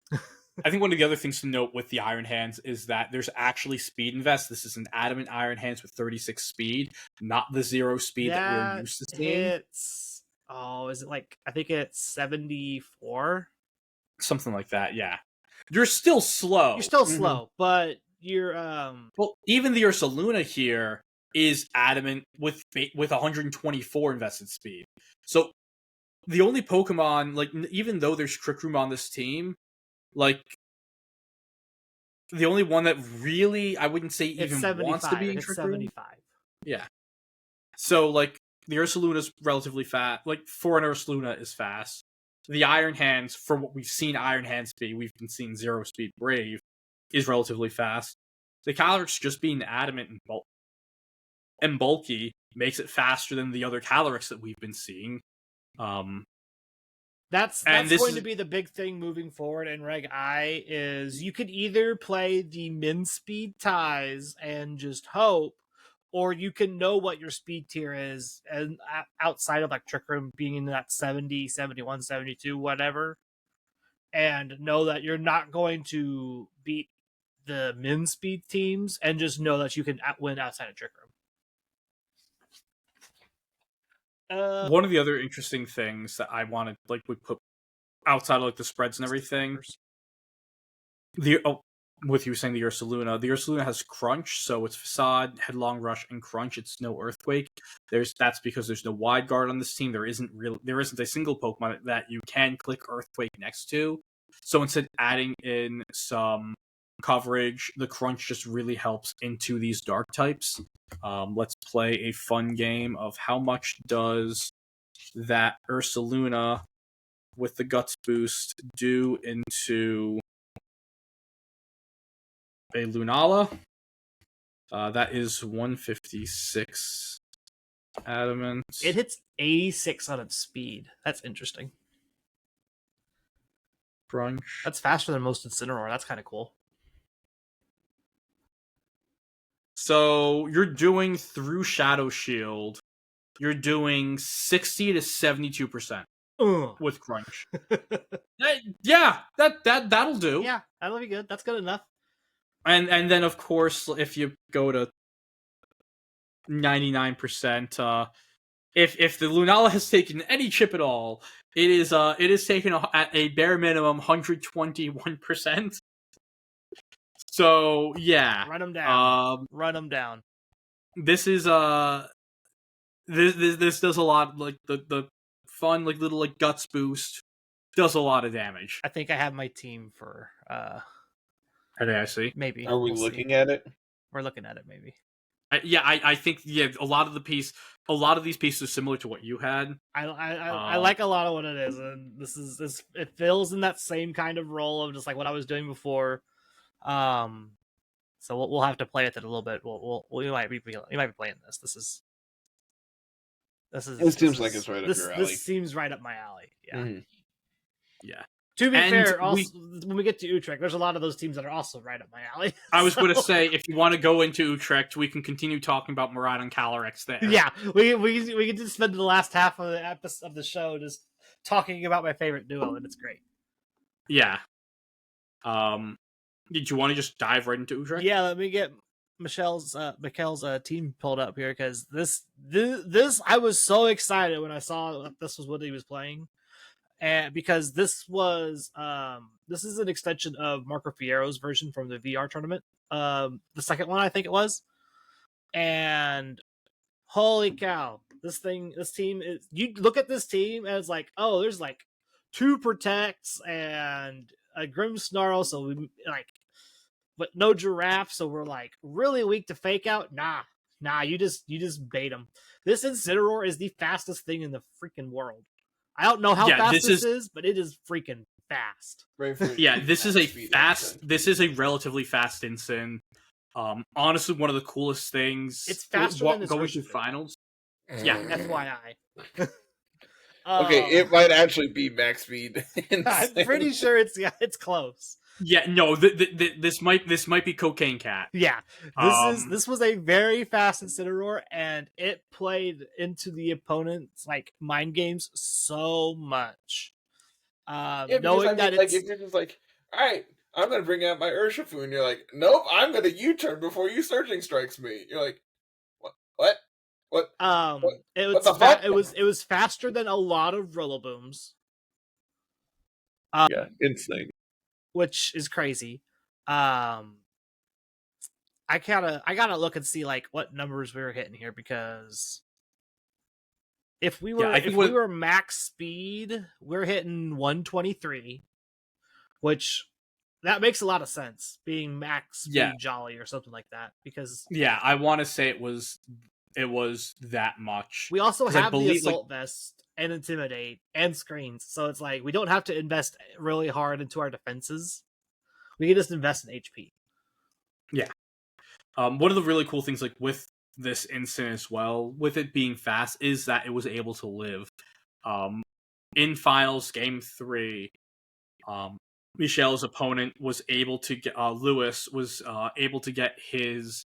I think one of the other things to note with the Iron Hands is that there's actually speed invest. This is an adamant Iron Hands with 36 speed, not the 0 speed that we're used to seeing. Is it like, I think it's 74? Something like that, yeah. You're still slow. You're still slow, but you're Well, even the Ursaluna here is adamant with 124 invested speed. So the only Pokemon, like, even though there's Trick Room on this team, like, the only one that really, I wouldn't say even wants to be in Trick Room. 75. Yeah. So, like, the Ursaluna's relatively fast. Like, for an Ursaluna is fast. The Iron Hands, for what we've seen Iron Hands be, we've been seeing 0 speed Brave, is relatively fast. The Calyrex just being adamant and bulky makes it faster than the other Calyrex that we've been seeing. That's And going to be the big thing moving forward in Reg I, is you could either play the min speed ties and just hope, or you can know what your speed tier is, and outside of like Trick Room being in that 70, 71, 72, whatever, and know that you're not going to beat the min speed teams, and just know that you can win outside of Trick Room. One of the other interesting things that I wanted, like, we put outside of like the spreads and everything, with you saying the Ursaluna has Crunch, so it's Facade, Headlong Rush, and Crunch. It's no Earthquake. That's because there's no Wide Guard on this team. There isn't a single Pokemon that you can click Earthquake next to. So instead, adding in some coverage, the Crunch just really helps into these Dark types. Let's play a fun game of how much does that Ursaluna with the Guts boost do into a Lunala. That is 156 adamant. It hits 86 on its speed. That's interesting. Brunch. That's faster than most Incineroar. That's kind of cool. So you're doing through Shadow Shield. You're doing 60 to 72% with Crunch. Yeah, that'll do. Yeah, that'll be good. That's good enough. And then of course, if you go to 99%, if the Lunala has taken any chip at all, it is taken at a bare minimum 121%. So yeah, run them down. Run them down. This is this does a lot, like the fun like little like guts boost does a lot of damage. I think I have my team for I see. Maybe. Are we looking at it? We're looking at it, maybe. I think a lot of these pieces are similar to what you had. I like a lot of what it is, and it fills in that same kind of role of just like what I was doing before. So we'll have to play with it a little bit. We might be playing this. This seems like it's right up your alley. This seems right up my alley. Yeah. Mm-hmm. Yeah. To be fair, also when we get to Utrecht, there's a lot of those teams that are also right up my alley. I was going to say, if you want to go into Utrecht, we can continue talking about Miraidon Calyrex there. Yeah, we can just spend the last half of the show just talking about my favorite duo, and it's great. Yeah. Did you want to just dive right into Utrecht? Yeah, let me get Mikkel's team pulled up here, because this I was so excited when I saw that this was what he was playing. And because this is an extension of Marco Fierro's version from the VR tournament, the second one I think it was, and holy cow, this team is, you look at this team and it's like, oh, there's like 2 Protects and a Grimmsnarl, so we like, but no Giraffe, so we're like really weak to Fake Out. Nah, you just bait them. This Incineroar is the fastest thing in the freaking world. I don't know how fast this is, but it is freaking fast. This is a relatively fast Incin. Honestly, one of the coolest things. It's faster than going to finals. Yeah, FYI. Okay, it might actually be max speed. I'm pretty sure it's close. Yeah, no, this might be Cocaine Cat. Yeah, this was a very fast Incineroar, and it played into the opponent's like mind games so much. Knowing that like if you're just like, all right, I'm gonna bring out my Urshifu, and you're like, nope, I'm gonna U-turn before you Surging Strikes me. You're like, what? It was faster than a lot of Rillabooms. Yeah, insane. Which is crazy. I gotta look and see like what numbers we were hitting here, because if we were max speed, we're hitting 123, which that makes a lot of sense, being max speed Jolly or something like that, because I want to say it was that much. We also have the Assault Vest and Intimidate and Screens, so it's like we don't have to invest really hard into our defenses. We can just invest in HP. Yeah. One of the really cool things, like with this Incin as well, with it being fast, is that it was able to live. in finals game 3, Michelle's opponent was able to get Lewis was able to get his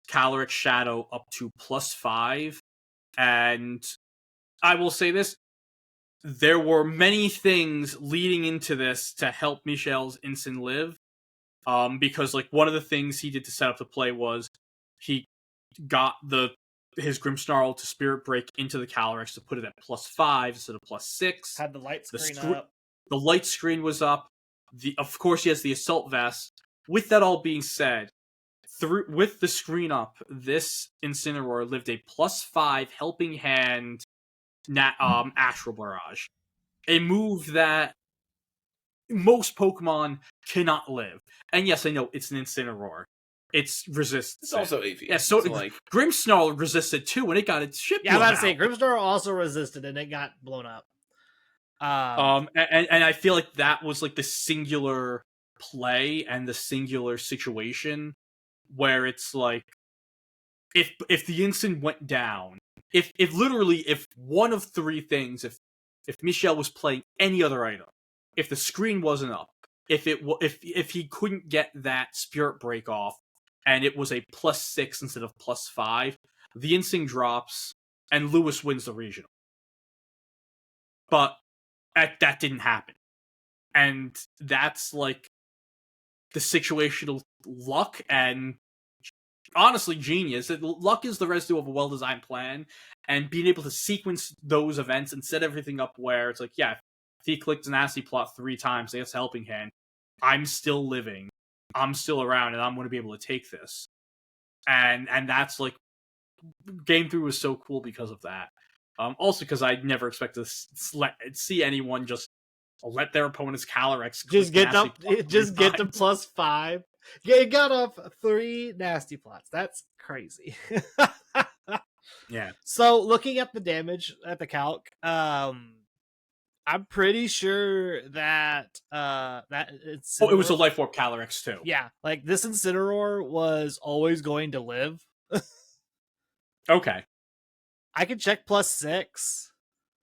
Calyrex Shadow up to +5, and I will say this: there were many things leading into this to help Michelle's Incin live, because like one of the things he did to set up the play was he got his Grimmsnarl to Spirit Break into the Calyrex to put it at +5 instead of +6. Had the light screen up. The light screen was up. Of course, he has the Assault Vest. With that all being said, with the screen up, this Incineroar lived a +5 Helping Hand Astral Barrage. A move that most Pokemon cannot live. And yes, I know, it's an Incineroar. It's resistant. It's also AV. Yeah, so like Grimmsnarl resisted too, and it got its shit blown I'm about to out. say, Grimmsnarl also resisted, and it got blown up. And I feel like that was like the singular play and the singular situation where it's like, if the Incin went down, if one of three things, if Michelle was playing any other item, if the screen wasn't up, if he couldn't get that Spirit Break off, and it was a +6 instead of +5, the Incin drops and Lewis wins the regional. But that didn't happen, and that's like the situational luck and honestly genius. Luck is the residue of a well-designed plan, and being able to sequence those events and set everything up where it's like, yeah, if he clicked Nasty Plot 3 times, that's Helping Hand, I'm still living, I'm still around, and I'm going to be able to take this. And that's like, Game 3 was so cool because of that. Also because I never expect to see anyone just let their opponent's Calyrex just get to +5. Yeah, it got off 3 Nasty Plots. That's crazy. Yeah. So looking at the damage at the calc, I'm pretty sure that it's it was a Life Orb Calyrex too. Yeah, like this Incineroar was always going to live. Okay. I can check +6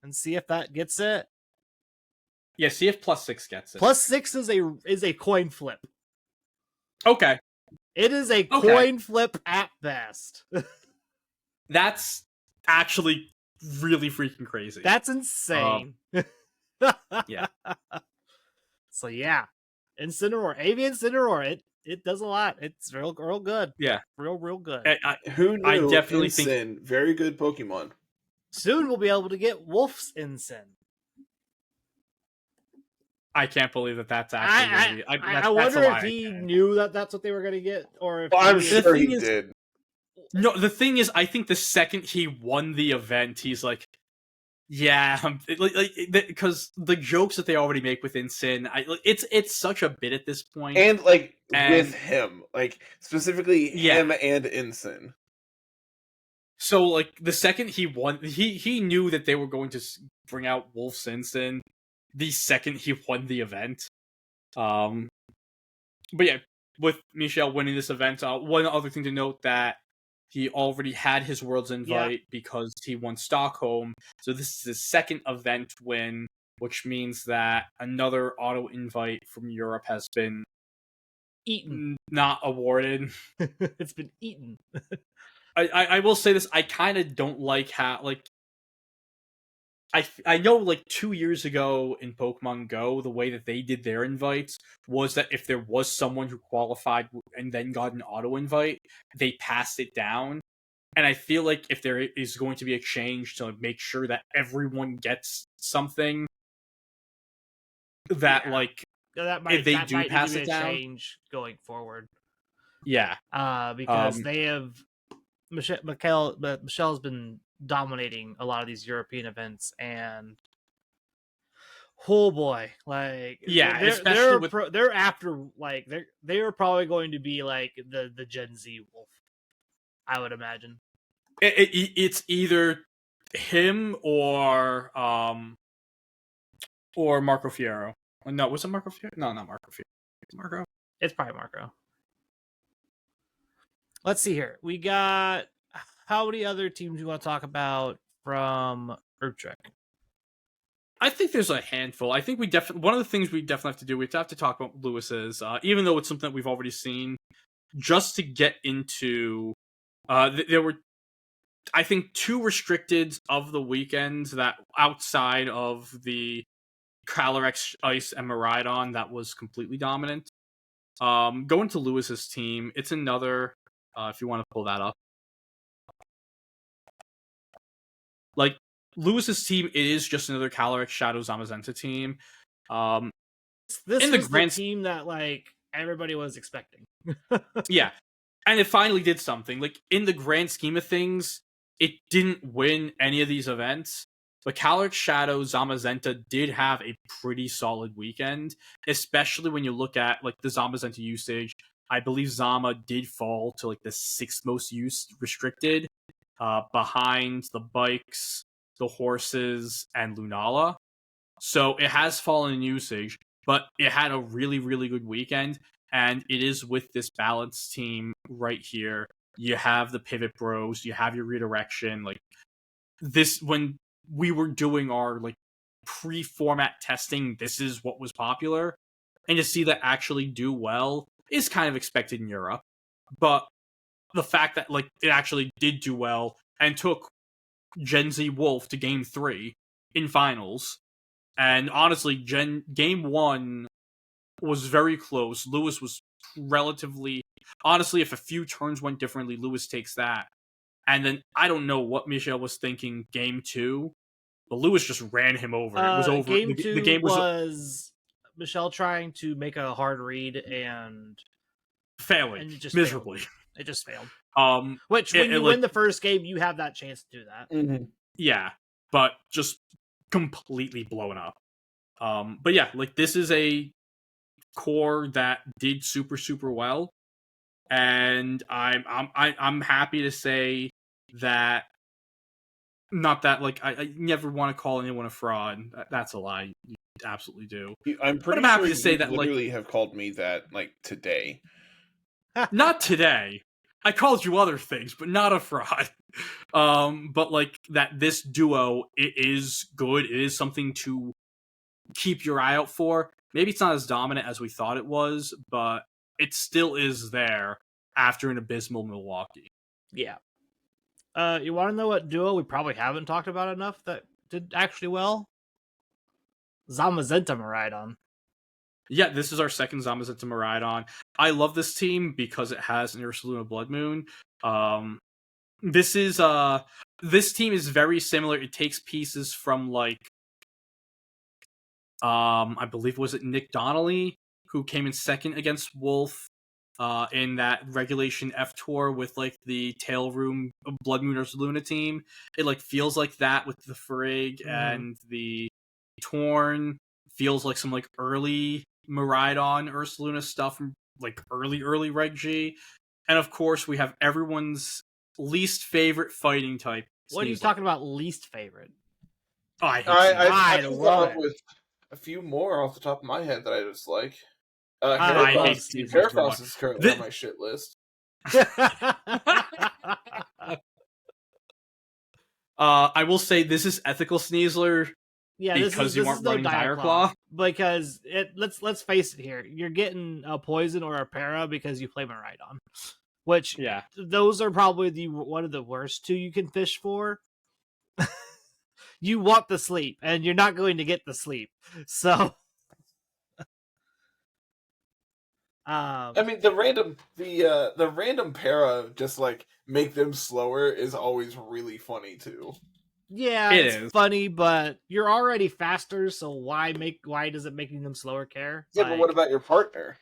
and see if that gets it. Yeah, see if +6 gets it. +6 is a coin flip. Okay. It is a coin flip at best. That's actually really freaking crazy. That's insane. Yeah. So yeah, Incineroar, Avian Incineroar, it does a lot. It's real good. Yeah, real good. Who knew? I definitely Incin, think very good Pokemon. Soon we'll be able to get Wolfe's Incin. I can't believe that's actually. I wonder if he knew that's what they were going to get, or if I'm sure he did. No, the thing is, I think the second he won the event, he's like, yeah, because the jokes that they already make with Incin, it's such a bit at this point, and with him, like specifically him and Incin. So like the second he won, he knew that they were going to bring out Wolfe's Incin the second he won the event. But yeah, with Michelle winning this event, one other thing to note that he already had his World's Invite because he won Stockholm. So this is his second event win, which means that another auto invite from Europe has been eaten, not awarded. It's been eaten. I will say this: I kind of don't like how I know 2 years ago in Pokemon Go, the way that they did their invites was that if there was someone who qualified and then got an auto invite, they passed it down. And I feel like if there is going to be a change to make sure that everyone gets something, that if they do pass it down, change going forward. Yeah, because they have Michelle's been dominating a lot of these European events, and oh boy, they're after they're probably going to be like the Gen Z Wolf, I would imagine. It's either him or Marco Fiero. No, was it Marco Fiero? No, not Marco Fiero. Marco. It's probably Marco. Let's see here. We got how many other teams you want to talk about from Utrecht? I think there's a handful. I think one of the things we definitely have to do, we have to talk about Lewis's, even though it's something that we've already seen, just to get into, there were, I think, 2 restricted of the weekends that outside of the Calyrex, Ice, and Miraidon that was completely dominant. Going to Lewis's team, it's another, if you want to pull that up. Like, Lewis's team, it is just another Calyrex Shadow Zamazenta team. This in was the grand the team that, like, everybody was expecting. Yeah. And it finally did something. Like, in the grand scheme of things, it didn't win any of these events. But Calyrex Shadow Zamazenta did have a pretty solid weekend, especially when you look at, like, the Zamazenta usage. I believe Zama did fall to, like, the 6th most used restricted, behind the bikes, the horses, and Lunala. So it has fallen in usage, but it had a really, really good weekend. And it is with this balanced team right here. You have the pivot bros, you have your redirection. Like, this, when we were doing our, like, pre-format testing, this is what was popular. And to see that actually do well is kind of expected in Europe. But the fact that, like, it actually did do well and took Gen Z Wolf to game 3 in finals. And honestly, game 1 was very close. Lewis was relatively... Honestly, if a few turns went differently, Lewis takes that. And then, I don't know what Michelle was thinking game 2, but Lewis just ran him over. It was over. Game 2 the game was Michelle trying to make a hard read and... failing. And it just miserably. Failed. It just failed. Which, when you win the first game, you have that chance to do that. Mm-hmm. Yeah, but just completely blown up. But yeah, like, this is a core that did super, super well, and I'm happy to say that, not that, like, I never want to call anyone a fraud. That's a lie. You absolutely do. I'm pretty happy sure to say you that, literally like, have called me that, like, today. Not today. I called you other things, but not a fraud. But, like, that this duo, it is good. It is something to keep your eye out for. Maybe it's not as dominant as we thought it was, but it still is there after an abysmal Milwaukee. Yeah. You want to know what duo we probably haven't talked about enough that did actually well? Zamazenta Miraidon. Yeah, this is our second Zamazenta Miraidon. I love this team because it has an Ursaluna Blood Moon. This team is very similar. It takes pieces from, like, I believe, was it Nick Donnelly, who came in second against Wolf in that regulation F tour with, like, the Tail Room Blood Moon Ursaluna team. It, like, feels like that with the Frigg and the Torn. Feels like some, like, early Miraidon Ursaluna stuff from, like, early Reg G. And of course, we have everyone's least favorite fighting type. What are you talking about, least favorite? Oh, I hate I come up with a few more off the top of my head that I just like. Heracross is currently on my shit list. I will say this is ethical Sneasler. Yeah, because you weren't running Dire Claw. Because let's face it here, you're getting a poison or a para because you play Miraidon, which those are probably one of the worst 2 you can fish for. You want the sleep, and you're not going to get the sleep. So, I mean, the random para just, like, make them slower is always really funny too. Yeah, it's funny, but you're already faster, so why does it making them slower care? Yeah, but what about your partner?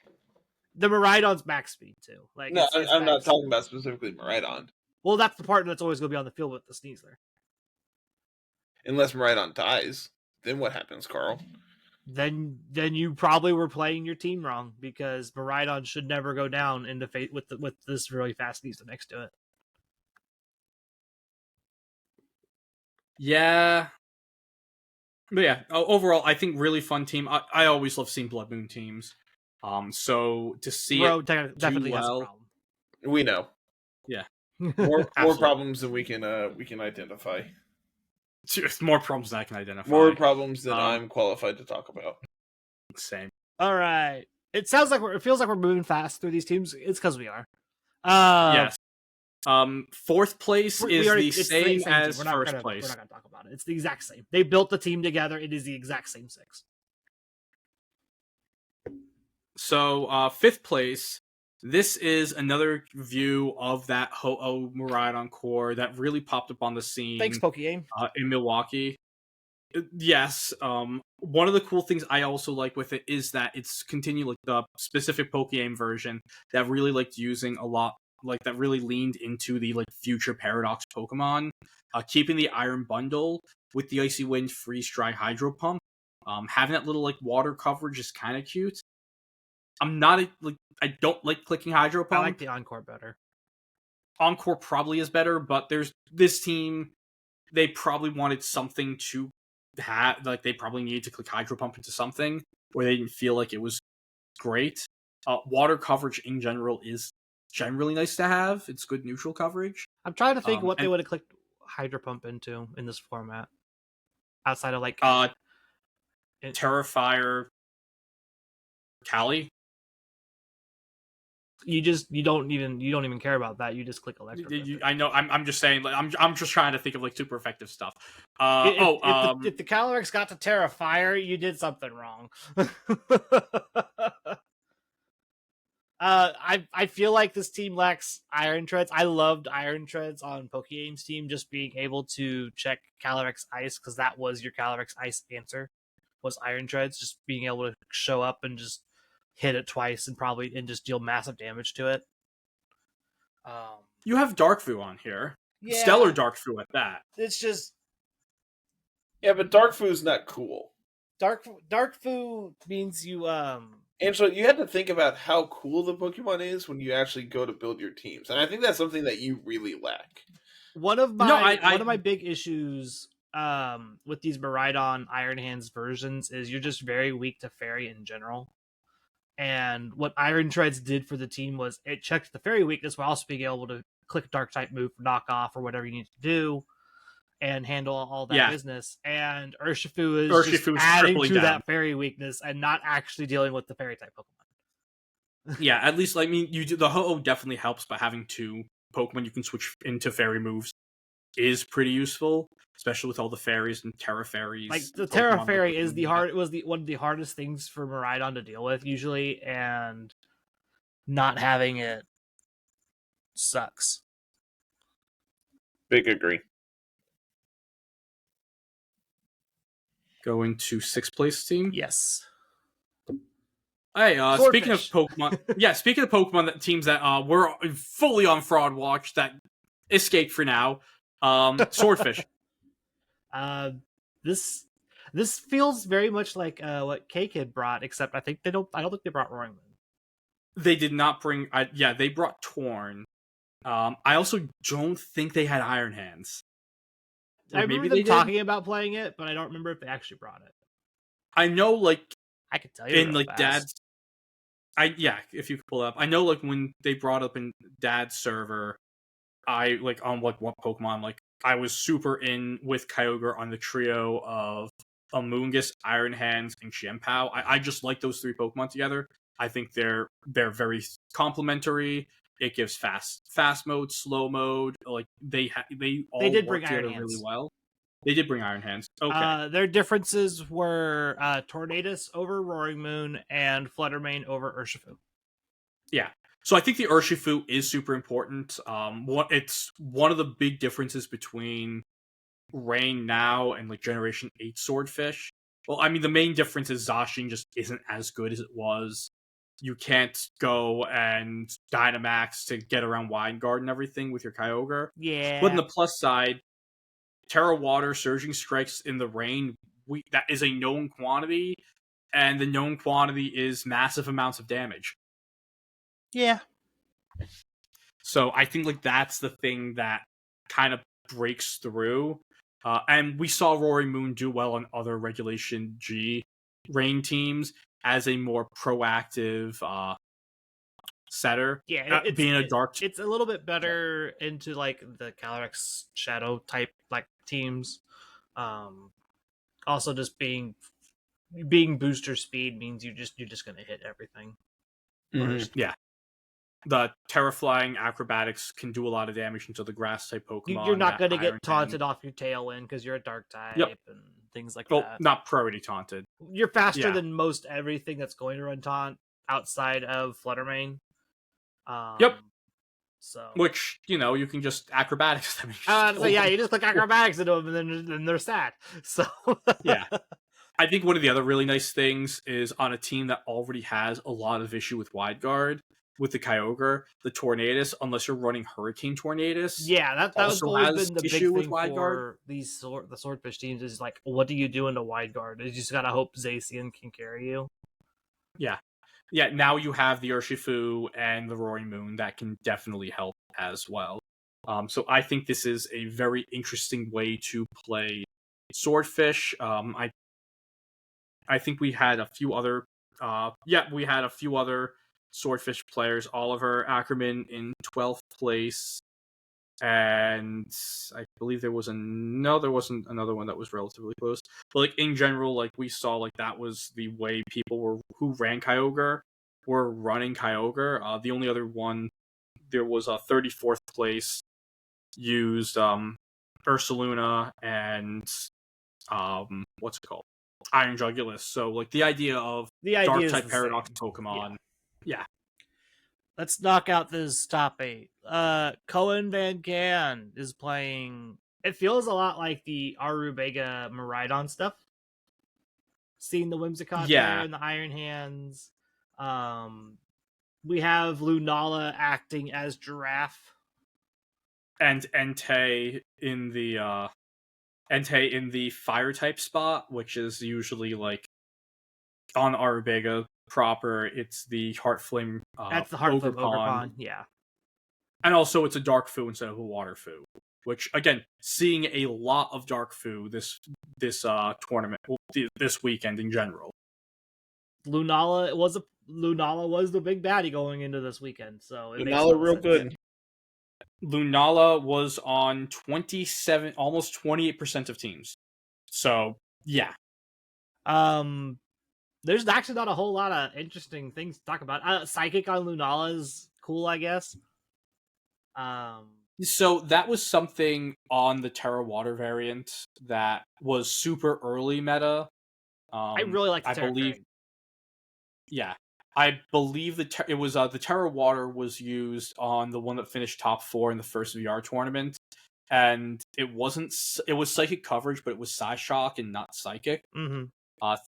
The Miraidon's max speed too. Like, no, I'm not talking about specifically Miraidon. Well, that's the partner that's always going to be on the field with the Sneasler. Unless Miraidon dies, then what happens, Carl? Then you probably were playing your team wrong, because Miraidon should never go down into fate with this really fast Sneasler next to it. Yeah. But yeah, overall, I think really fun team. I always love seeing Blood Moon teams. So to see it definitely has a problem. We know. Yeah. More problems than we can identify. It's more problems than I can identify. More problems than I'm qualified to talk about. Same. All right. It feels like we're moving fast through these teams. It's because we are. Yes. Fourth place is the same as first place. We're not gonna talk about it. It's the exact same. They built the team together. It is the exact same 6. So, fifth place. This is another view of that Ho-Oh Miraidon core that really popped up on the scene. Thanks, Pokegame. In Milwaukee. Yes. One of the cool things I also like with it is that it's continuing like the specific Pokegame version that really liked using a lot, like that really leaned into the like future Paradox Pokemon, keeping the Iron Bundle with the Icy Wind, Freeze Dry, Hydro Pump. Having that little like water coverage is kind of cute. I don't like clicking Hydro Pump. I like the Encore better. Encore probably is better, but there's this team. They probably wanted something to have, like they probably needed to click Hydro Pump into something where they didn't feel like it was great. Water coverage in general is generally nice to have. It's good neutral coverage. I'm trying to think what they would have clicked Hydro Pump into in this format, outside of like Terrifier, Cali. You don't even care about that. You just click electric. I know. I'm just saying. Like, I'm just trying to think of like super effective stuff. If the Calyrex got to Terrifier, you did something wrong. I feel like this team lacks Iron Treads. I loved Iron Treads on Pokegame's team, just being able to check Calyrex Ice, because that was your Calyrex Ice answer, was Iron Treads, just being able to show up and just hit it twice and just deal massive damage to it. You have Darkfu on here. Yeah. Stellar Darkfu at that. It's just... Yeah, but Darkfu's not cool. Darkfu means you... Angela, you had to think about how cool the Pokemon is when you actually go to build your teams. And I think that's something that you really lack. One of my big issues with these Miraidon Iron Hands versions is you're just very weak to Fairy in general. And what Iron Treads did for the team was it checked the Fairy weakness while also being able to click a Dark type move, knock off, or whatever you need to do, and handle all that business. And Urshifu is just adding to that Fairy weakness and not actually dealing with the Fairy type Pokemon. Yeah, at least, I mean, the Ho-Oh definitely helps, but having 2 Pokemon you can switch into Fairy moves is pretty useful, especially with all the fairies and Terra Fairies. Like the Terra Fairy is one of the hardest things for Miraidon to deal with usually, and not having it sucks. Big agree. Going to 6th place team? Yes. Hey, speaking of Pokemon, speaking of Pokemon teams that were fully on fraud watch that escaped for now, Swordfish. This feels very much like what K-Kid brought, except I don't think they brought Roaring Moon. They did not bring. They brought Torn. I also don't think they had Iron Hands. I remember them talking about playing it, but I don't remember if they actually brought it. I know, like, I could tell you in like fast. If you could pull it up, I know, like, when they brought up in Dad's server, I like on like what Pokemon, like I was super in with Kyogre on the trio of Amoonguss, Iron Hands, and Xianpao. I just like those 3 Pokemon together. I think they're very complementary. It gives fast mode, slow mode. Like they did bring Iron Hands really well. They did bring Iron Hands. Okay. Their differences were Tornadus over Roaring Moon and Fluttermane over Urshifu. Yeah. So I think the Urshifu is super important. It's one of the big differences between Rain now and like Generation 8 Swordfish. Well, I mean, the main difference is Zacian just isn't as good as it was. You can't go and Dynamax to get around Wide Guard and everything with your Kyogre. Yeah. But on the plus side, Terra Water, Surging Strikes in the Rain, that is a known quantity, and the known quantity is massive amounts of damage. Yeah. So I think like that's the thing that kind of breaks through. And we saw Roaring Moon do well on other Regulation G Rain teams as a more proactive setter. Yeah, being a dark. It's a little bit better into like the Calyrex Shadow type like teams. Also, just being booster speed means you're just gonna hit everything first. Yeah. The Terra Flying Acrobatics can do a lot of damage into the grass type Pokemon. You're not going to Iron get taunted Hand. off your Tailwind because you're a dark type and things like well, that. Not priority taunted. You're faster than most everything that's going to run taunt outside of Fluttermane. So, which you can just acrobatics them. You just click acrobatics into them, and then they're sad. So yeah. I think one of the other really nice things is on a team that already has a lot of issue with Wide Guard, with the Kyogre, the Tornadus, unless you're running Hurricane Tornadus. Yeah, that was always been the big thing with Wide Guard. The Swordfish teams is like, what do you do into Wide Guard? You just gotta hope Zacian can carry you. Yeah. Yeah, now you have the Urshifu and the Roaring Moon that can definitely help as well. So I think this is a very interesting way to play Swordfish. I think we had a few other Swordfish players. Oliver Ackerman in 12th place, and I believe there wasn't another one that was relatively close. But like in general, like we saw, like that was the way people who ran Kyogre were running Kyogre. The only other one, there was a 34th place, used Ursaluna and what's it called? Iron Jugulus. So like the idea of dark type paradox Pokemon. Yeah. Let's knock out this top 8. Cohen Van Can is playing. It feels a lot like the Arubega Miraidon stuff. Seeing the Whimsicott there and the Iron Hands. We have Lunala acting as Giraffe. And Entei in the fire type spot, which is usually like on Arubega proper, it's the Heartflame. That's the Heartflame Ogre, yeah. And also it's a Dark Fu instead of a Water Fu, which again, seeing a lot of Dark Fu this tournament, this weekend in general. Lunala was the big baddie going into this weekend, so it Lunala real good. Lunala was on 27, almost 28% of teams. So yeah. There's actually not a whole lot of interesting things to talk about. Psychic on Lunala is cool, I guess. So that was something on the Terra Water variant that was super early meta. I really like the Terra variant. Yeah. I believe the Terra Water was used on the one that finished top 4 in the first VR tournament, and it was psychic coverage, but it was Psyshock and not psychic. Mm-hmm.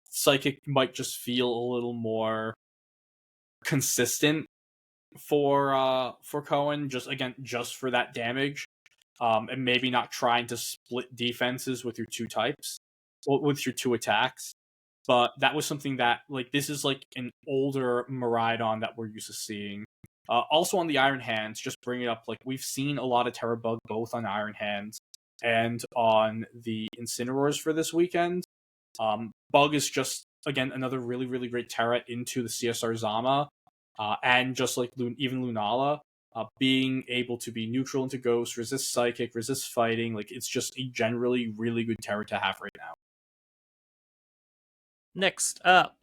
Psychic might just feel a little more consistent for Cohen, just for that damage, and maybe not trying to split defenses with your 2 types, with your 2 attacks. But that was something that, like, this is like an older Miraidon that we're used to seeing. Also on the Iron Hands, just bring it up, like, we've seen a lot of Terra Bug both on Iron Hands and on the Incineroars for this weekend. Bug is just, again, another really, really great Terra into the CSR Zama. And just like even Lunala, being able to be neutral into Ghost, resist Psychic, resist Fighting, like, it's just a generally really good Terra to have right now. Next up,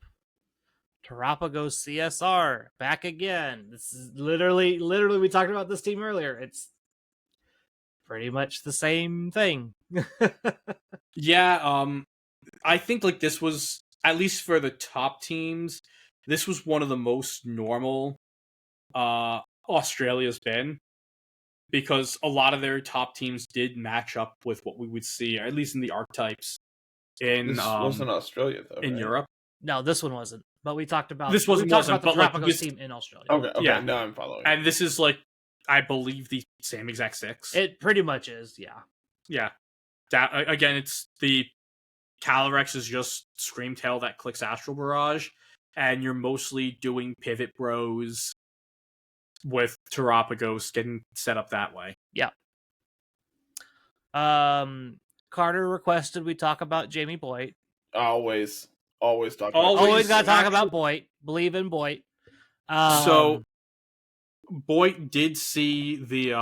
Terapagos CSR back again. This is literally we talked about this team earlier. It's pretty much the same thing. Yeah, I think like this was, at least for the top teams, this was one of the most normal Australia's been, because a lot of their top teams did match up with what we would see, at least in the archetypes. This wasn't Australia though. In Europe. No, this one wasn't. But we talked about the Terapagos team in Australia. Okay, yeah. Now I'm following. And this is like, I believe, the same exact 6. It pretty much is, yeah. Yeah. Again, it's the Calyrex is just Screamtail that clicks Astral Barrage, and you're mostly doing Pivot Bros with Terapagos getting set up that way. Yeah. Carter requested we talk about Jamie Boyd. Always talk about Always gotta talk about Boyd. Believe in Boyd. So Boyd did see the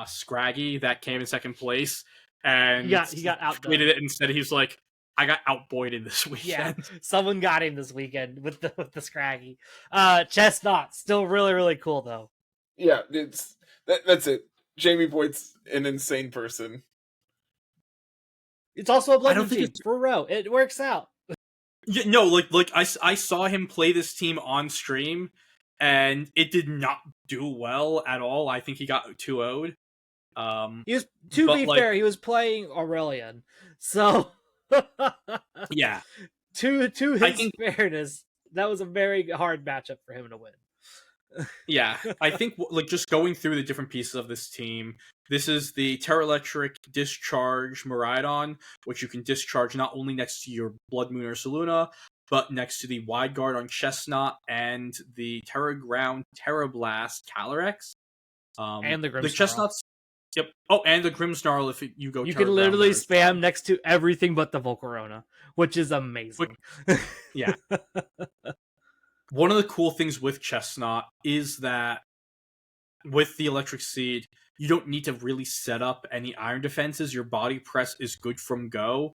Scraggy that came in second place, and he got outdone. tweeted it instead. He's like, I got outboyded this Yeah, weekend. someone got him this weekend with the Scraggy. Chestnut, still really, really cool though. Yeah, that's it. Jamie Boyd's an insane person. It's also a I blended don't think team for row. It works out. Yeah, no, like I saw him play this team on stream, and it did not do well at all. I think he got 2-0'd. He was, to be like, fair, he was playing Aurelion, so yeah. to his fairness, that was a very hard matchup for him to win. Yeah, I think like just going through the different pieces of this team, this is the Terra Electric Discharge Miraidon, which you can discharge not only next to your Blood Moon ursaluna, but next to the Wide Guard on Chestnut and the Terra Ground Terra Blast Calyrex. And the Grimmsnarl. The Chestnuts. Yep. Oh, and the Grimmsnarl if you go. You can literally spam next to everything but the Volcarona, which is amazing. Yeah. One of the cool things with Chestnut is that with the Electric Seed, you don't need to really set up any iron defenses. Your body press is good from go.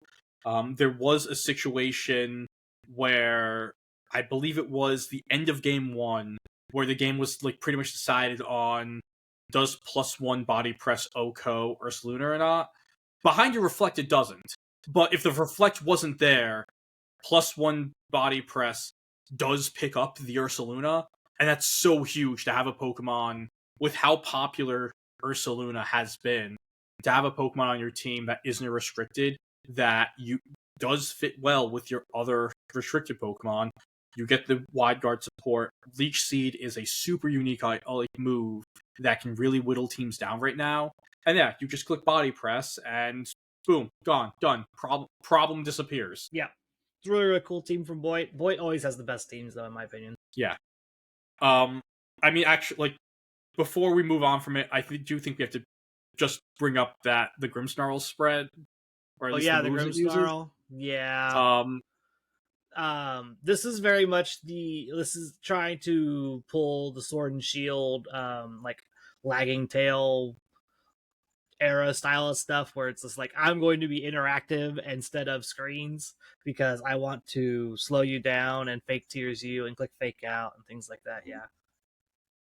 There was a situation where I believe it was the end of game 1 where the game was like pretty much decided on does +1 body press Oko or Ursaluna or not. Behind your Reflect, it doesn't. But if the Reflect wasn't there, +1 body press does pick up the Ursaluna, and that's so huge to have a Pokemon with how popular Ursaluna has been, to have a Pokemon on your team that isn't restricted, that you does fit well with your other restricted Pokemon. You get the Wide Guard support. Leech Seed is a super unique move that can really whittle teams down right now. And yeah, you just click Body Press, and boom, gone, done. Problem disappears. Yeah. It's a really, really cool team from Boyd. Boyd always has the best teams, though, in my opinion. Yeah. I mean, actually, like, before we move on from it, I do think we have to just bring up that the Grimmsnarl spread. Or at least the Grimmsnarl. Yeah. This is very much this is trying to pull the Sword and Shield, like lagging tail era style of stuff, where it's just like, I'm going to be interactive instead of screens because I want to slow you down and fake tears you and click fake out and things like that.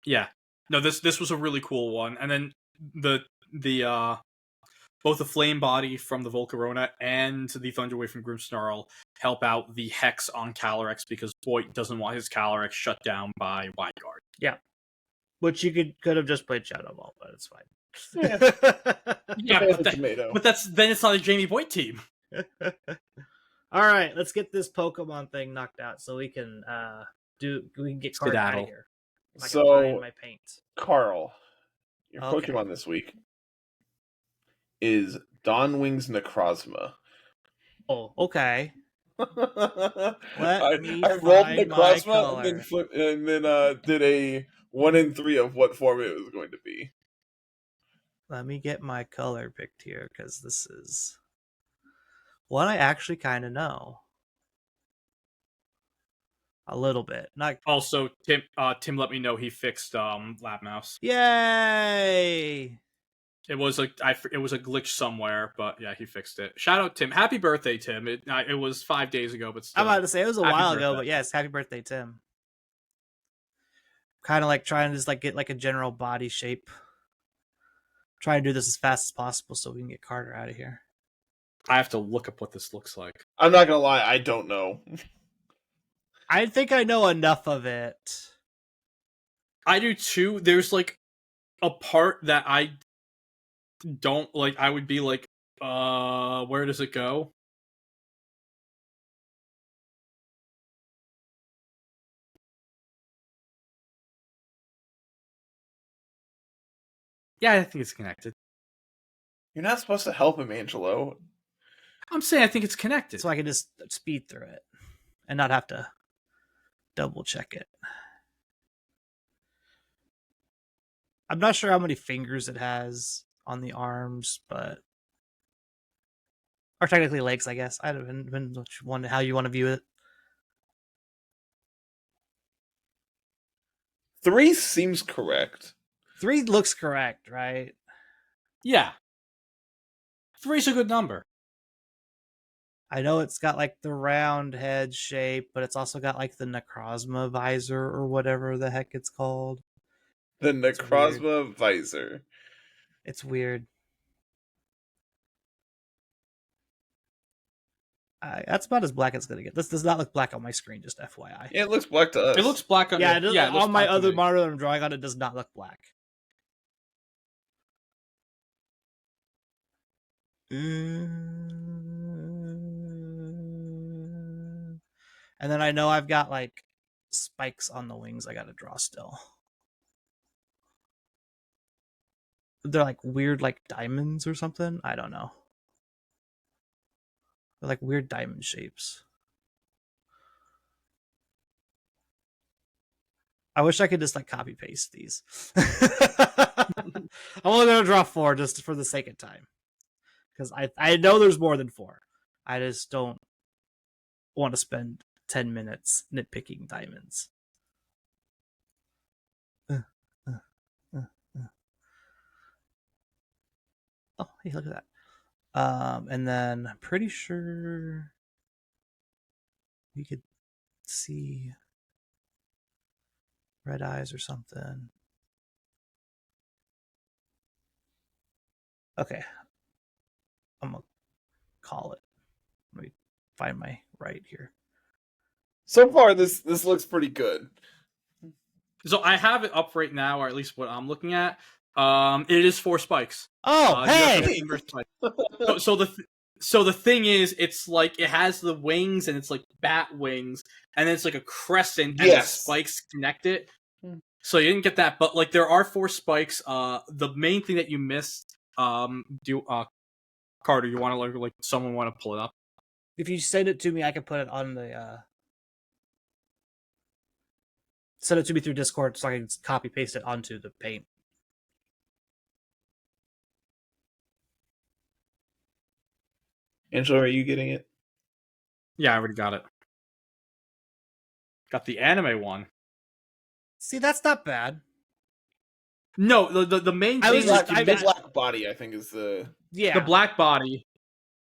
Yeah. No, this was a really cool one. And then the both the Flame Body from the Volcarona and the Thunderwave from Grimmsnarl help out the Hex on Calyrex because Boyd doesn't want his Calyrex shut down by Wide Guard. Yeah. Which you could have just played Shadow Ball, but it's fine. Yeah, but then it's not a Jamie Boyd team. All right, let's get this Pokemon thing knocked out so we can get Carl out of here. So, my paint. Carl, your Pokemon this week is Dawnwing's Necrozma. Oh, okay. I rolled Necrozma and then did a 1 in 3 of what form it was going to be. Let me get my color picked here, because this is one I actually kind of know. A little bit. Not also, Tim let me know he fixed Lab Mouse. Yay! It was a glitch somewhere, but yeah, he fixed it. Shout out Tim. Happy birthday, Tim. It was 5 days ago, but still. I'm about to say it was a while ago, but yes, happy birthday, Tim. Kind of like trying to just like get like a general body shape. Try to do this as fast as possible so we can get Carter out of here. I have to look up what this looks like. I'm not gonna lie, I don't know. I think I know enough of it. I do too. There's like a part that I don't like. I would be like, where does it go? Yeah, I think it's connected. You're not supposed to help him, Angelo. I'm saying I think it's connected. So I can just speed through it and not have to double check it. I'm not sure how many fingers it has on the arms, but or technically legs, I guess. I don't know how you want to view it. 3 seems correct. 3 looks correct, right? Yeah. 3's a good number. I know it's got like the round head shape, but it's also got like the Necrozma visor or whatever the heck it's called. The It's weird. Necrozma visor. It's weird. That's about as black as it's gonna get. This does not look black on my screen, just FYI. Yeah, it looks black to us. It looks black on Yeah, it looks on my black to other me. monitor that I'm drawing on, it does not look black. And then I know I've got like spikes on the wings I gotta draw still. They're like weird like diamonds or something. I don't know. They're like weird diamond shapes. I wish I could just like copy paste these. I'm only gonna draw 4 just for the sake of time. Because I know there's more than 4. I just don't want to spend 10 minutes nitpicking diamonds. Oh, hey, look at that. And then I'm pretty sure we could see red eyes or something. Okay. I'm going to call it. Let me find my right here. So far, this looks pretty good. So I have it up right now, or at least what I'm looking at. It is 4 spikes. Oh, hey! So the thing is, it's like it has the wings and it's like bat wings, and then it's like a crescent and the spikes connect it. So you didn't get that, but like there are 4 spikes. The main thing that you missed, Carter, you want to like someone want to pull it up? If you send it to me, I can put it on the send it to me through Discord so I can copy paste it onto the paint. Angela, are you getting it? Yeah, I already got it. Got the anime one. See, that's not bad. No, the main thing is the black body. I think is the black body.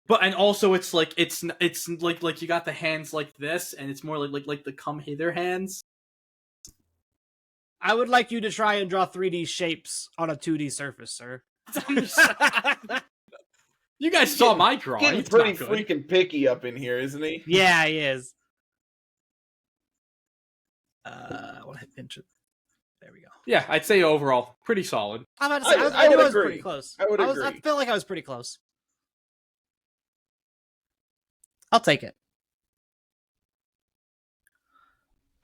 But and also it's like like you got the hands like this, and it's more like the come hither hands. I would like you to try and draw 3D shapes on a 2D surface, sir. You guys saw my drawing. Getting pretty freaking picky up in here, isn't he? Yeah, he is. I want to hit enter. There we go. Yeah, I'd say overall pretty solid. I'm about to say, I knew I was pretty close. I would agree. I feel like I was pretty close. I'll take it.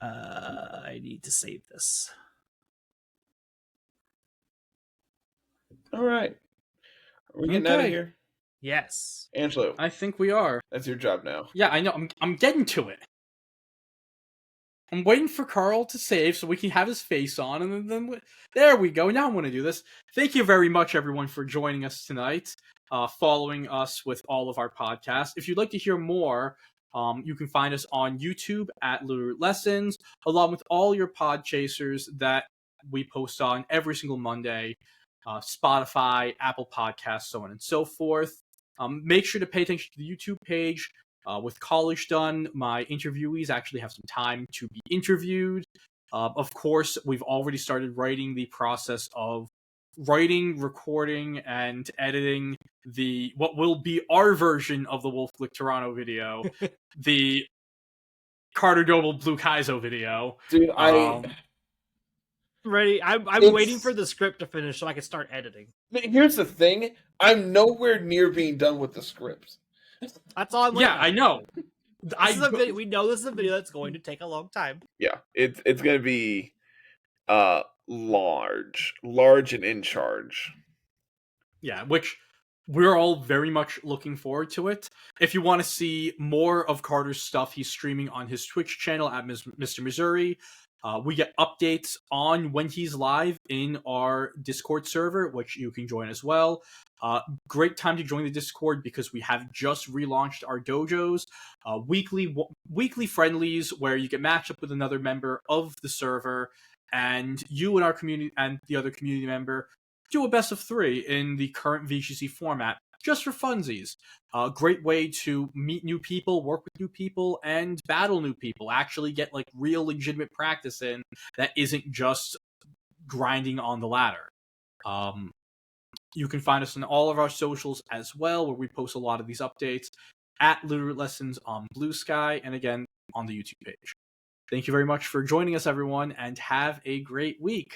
I need to save this. All right. Are we getting out of here? Yes. Angelo, I think we are. that's your job now. Yeah, I know. I'm getting to it. I'm waiting for Carl to save so we can have his face on, and then there we go. Now I want to do this. Thank you very much, everyone, for joining us tonight, following us with all of our podcasts. If you'd like to hear more, you can find us on YouTube at Littleroot Lessons, along with all your pod chasers that we post on every single Monday, Spotify, Apple Podcasts, so on and so forth. Make sure to pay attention to the YouTube page. With college done, my interviewees actually have some time to be interviewed. Of course, we've already started writing the process of writing, recording, and editing what will be our version of the Wolfe Glick Toronto video, the Carter Doble Blue Kaizo video. Dude, ready. I'm waiting for the script to finish so I can start editing. Here's the thing: I'm nowhere near being done with the script. That's all I'm waiting on. I know. We know this is a video that's going to take a long time. Yeah, it's going to be large and in charge. Yeah, which we're all very much looking forward to it. If you want to see more of Carter's stuff, he's streaming on his Twitch channel at Mr. Missouri. We get updates on when he's live in our Discord server, which you can join as well. Great time to join the Discord because we have just relaunched our dojos, weekly friendlies where you get matched up with another member of the server, and you and our community and the other community member do a best of 3 in the current VGC format, just for funsies. A great way to meet new people, work with new people, and battle new people. Actually get like real legitimate practice in that isn't just grinding on the ladder. You can find us on all of our socials as well, where we post a lot of these updates at Littleroot Lessons on Blue Sky, and again on the YouTube page. Thank you very much for joining us, everyone, and have a great week.